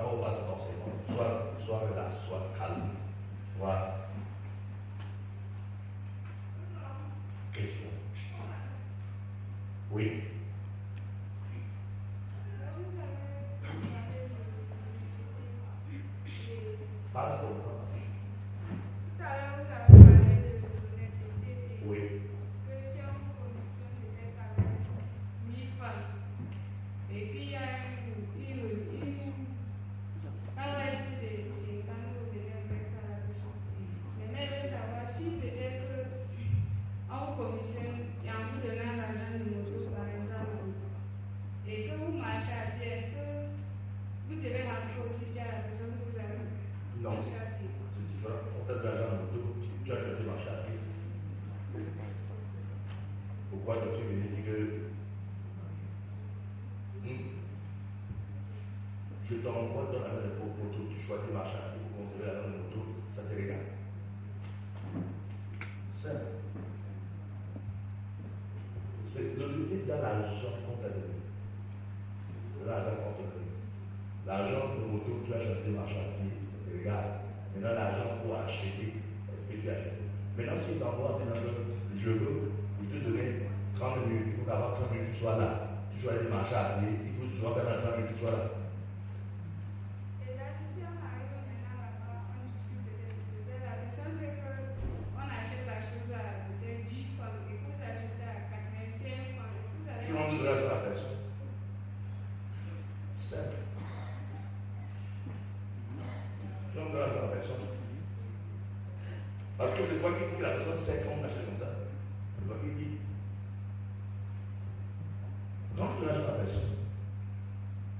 [SPEAKER 1] fort ou pas, c'est forcément. Soit relax, soit calme, soit question. Oui. Pas trop.
[SPEAKER 3] Tout à l'heure, vous avez parlé de l'honnêteté.
[SPEAKER 1] Oui.
[SPEAKER 3] Que si on vous commissionne peut-être avec 1000 francs et qu'il y a un reste de 50 vous devez mettre à la personne. Maintenant, je veux savoir si peut-être on vous commissionne et en vous donnant l'argent de moto, par exemple, et que vous marchez à pied, est-ce que vous devez rentrer aussi à la personne que vous avez
[SPEAKER 1] Non.
[SPEAKER 3] marché à pied?
[SPEAKER 1] C'est différent. On t'a de l'argent en moto, tu as choisi de marcher à pied. Pourquoi tu me dis que je t'envoie dans la main de moto, tu choisis de marcher à pied pour conserver la main de moto, ça te regarde. Simple. C'est l'unité dans l'argent qu'on t'a donné. L'argent qu'on t'a donné. L'argent de moto, tu as choisi de marcher à pied, ça te regarde. Maintenant, l'argent pour acheter, est-ce que tu achètes? Maintenant, si tu t'envoies, je veux, je te donner 30 minutes, il faut qu'avant 30 minutes, tu sois là. Tu sois allé marcher à pied, il faut souvent que dans 30 minutes, tu sois là.
[SPEAKER 3] Et là, si on arrive maintenant là-bas, on discute peut-être. La question, c'est qu'on achète la chose à peut-être 10 francs et que vous achetez à 85 francs. Est-ce que vous avez.
[SPEAKER 1] Tu rentres de l'argent à la personne. Simple. Tu rentres de l'argent à la personne. Parce que c'est toi qui dis que la personne sait qu'on achète comme ça. C'est toi qui dis. Rentre de l'argent à la personne.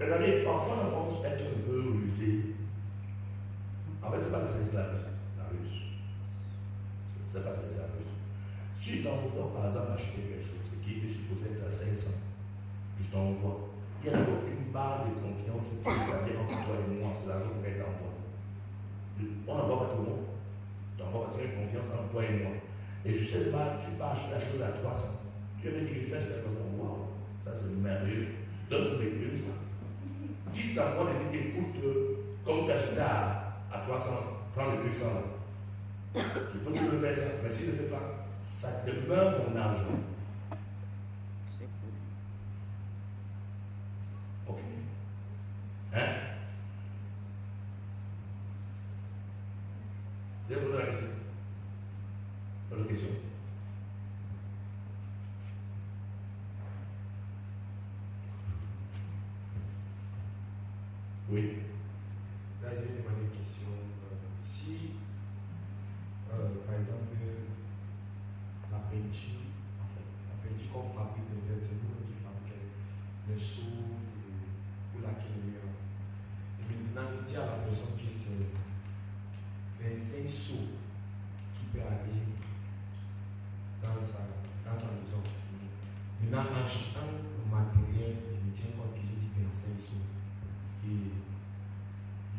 [SPEAKER 1] Regardez, parfois on pense être un peu rusé. En fait, c'est pas que c'est la ruse. C'est pas que c'est la ruse. Si je t'envoie par exemple acheter quelque chose qui est supposé être à 500, je t'envoie. Il y a d'abord une barre de confiance qui est gardée entre toi et moi. C'est la raison pour laquelle t'envoie. On n'envoie pas tout le monde. Tu envoies parce qu'il y a une confiance entre toi et moi. Et justement, tu peux acheter la chose à 300. Tu veux dire que je achète la chose à wow, ça c'est merveilleux. Donne-moi les 200. Dis t'envoies et dis écoute, comme tu achetais à 300, prends les 200 là. Je peux te le faire ça, mais si je ne le fais pas, ça demeure mon argent.
[SPEAKER 2] C'est cool.
[SPEAKER 1] Ok. Hein? Je vais vous poser la question. Autre question. Oui.
[SPEAKER 4] Là, je vais demander une question. Si, par exemple, la peinture, la peinture qu'on fabrique, peut-être, c'est nous qui fabriquons les sous pour laquelle il y a. Et maintenant, tu dis à la personne que c'est 25 sous qui peut aller dans sa maison. Maintenant, en achetant le matériel, je me tiens compte que j'ai dit 25 sous. Et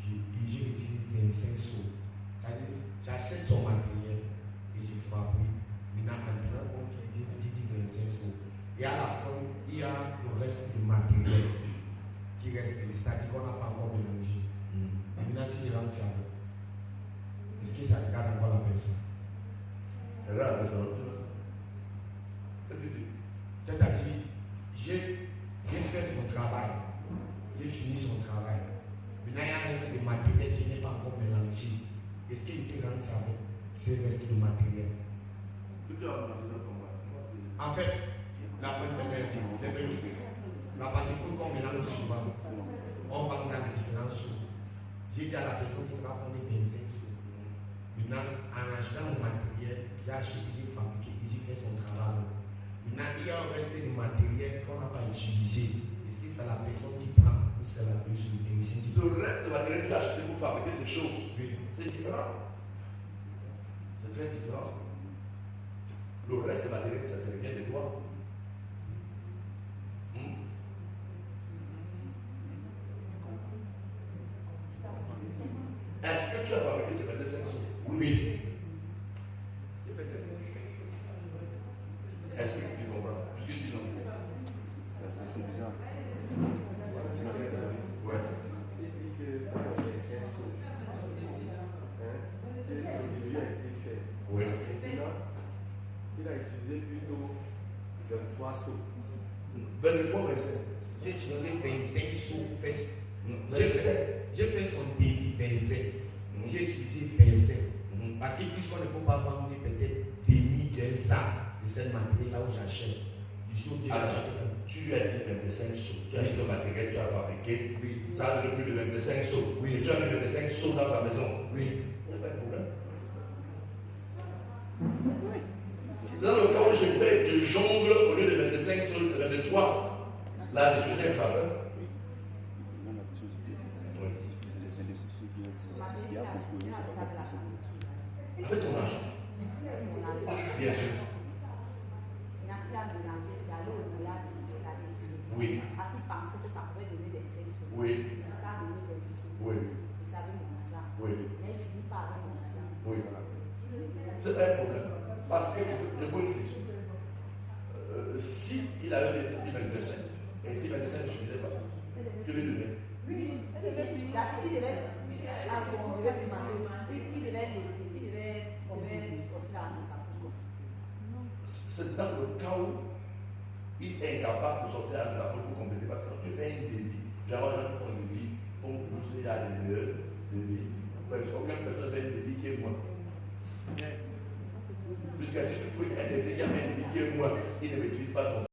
[SPEAKER 4] je retire 25 sous. C'est-à-dire, j'achète son matériel et je fabrique. Maintenant, en tenant compte que j'ai dit 25 sous. Et à la fin, il y a le reste du matériel qui reste. C'est-à-dire qu'on n'a pas encore mélangé. Et maintenant, si je rentre avec, est-ce que ça regarde encore la personne?
[SPEAKER 1] Regarde la personne. Qu'est-ce que tu dis?
[SPEAKER 4] C'est-à-dire, j'ai fait son travail. J'ai fini son travail. Maintenant, il y a un reste de matériel qui n'est pas encore mélangé. Est-ce qu'il peut rentrer avec ce reste de matériel? En fait, la partie qu'on mélange souvent, on va dans les différents sous. J'ai dit à la personne qui sera prendre 25 sous. Maintenant, en achetant le matériel, j'ai acheté, j'ai fabriqué, j'ai fait son travail. Maintenant, il y a un reste de matériel qu'on n'a pas utilisé. Est-ce que c'est la personne qui prend ou c'est le technicien qui prend?
[SPEAKER 1] Le reste de matériel que tu as acheté pour fabriquer ces choses,
[SPEAKER 4] Oui.
[SPEAKER 1] c'est différent. C'est très différent. Le reste de matériel, ça te revient de toi. Est-ce que tu as fabriqué ces 25 sous?
[SPEAKER 4] Oui.
[SPEAKER 1] Est-ce que tu comprends? Puisque tu dis non.
[SPEAKER 2] C'est bizarre.
[SPEAKER 1] Ouais. 23 verset.
[SPEAKER 2] J'ai utilisé 25 sous.
[SPEAKER 1] J'ai
[SPEAKER 2] fait son débit 25. J'ai utilisé 25. Parce que puisqu'on ne peut pas vendre peut-être demi d'un sac de cette matériel là où j'achète.
[SPEAKER 1] Tu lui as dit 25 sous. Tu as acheté le matériel, tu as fabriqué.
[SPEAKER 2] Oui.
[SPEAKER 1] Ça a donné plus de 25 sous.
[SPEAKER 2] Oui.
[SPEAKER 1] Et tu as mis 25 sous dans sa maison.
[SPEAKER 2] Oui.
[SPEAKER 1] Il n'y a pas de problème. C'est dans le cas où je jongle au lieu de 25 sous, de 23. Là, je suis un faveur. Avec ton argent. Bien sûr. Oui.
[SPEAKER 5] Parce qu'il pensait que ça pouvait donner des sexes.
[SPEAKER 1] Oui.
[SPEAKER 5] Ça a donné des bisous.
[SPEAKER 1] Oui.
[SPEAKER 5] Il savait mon argent.
[SPEAKER 1] Oui.
[SPEAKER 5] Mais il finit par avoir mon argent.
[SPEAKER 1] Oui. C'est un problème. Parce que je pose une question. Si il avait dit 22,5 et si 22,5 ne suffisait pas, tu veux donner.
[SPEAKER 5] Il devait demander aussi. Il devait laisser. Il devait sortir la de sa poche.
[SPEAKER 1] C'est dans le cas où il est incapable de sortir la de sa poche pour compléter. Parce que quand tu fais une débit, j'avais ton débit, pour toujours à l'heure de vie. Parce qu'aucune personne fait une débit qui est moins. Jusqu'à ce que tu peux indexer qu'il y a un débit qui est moins, il ne maîtrise pas son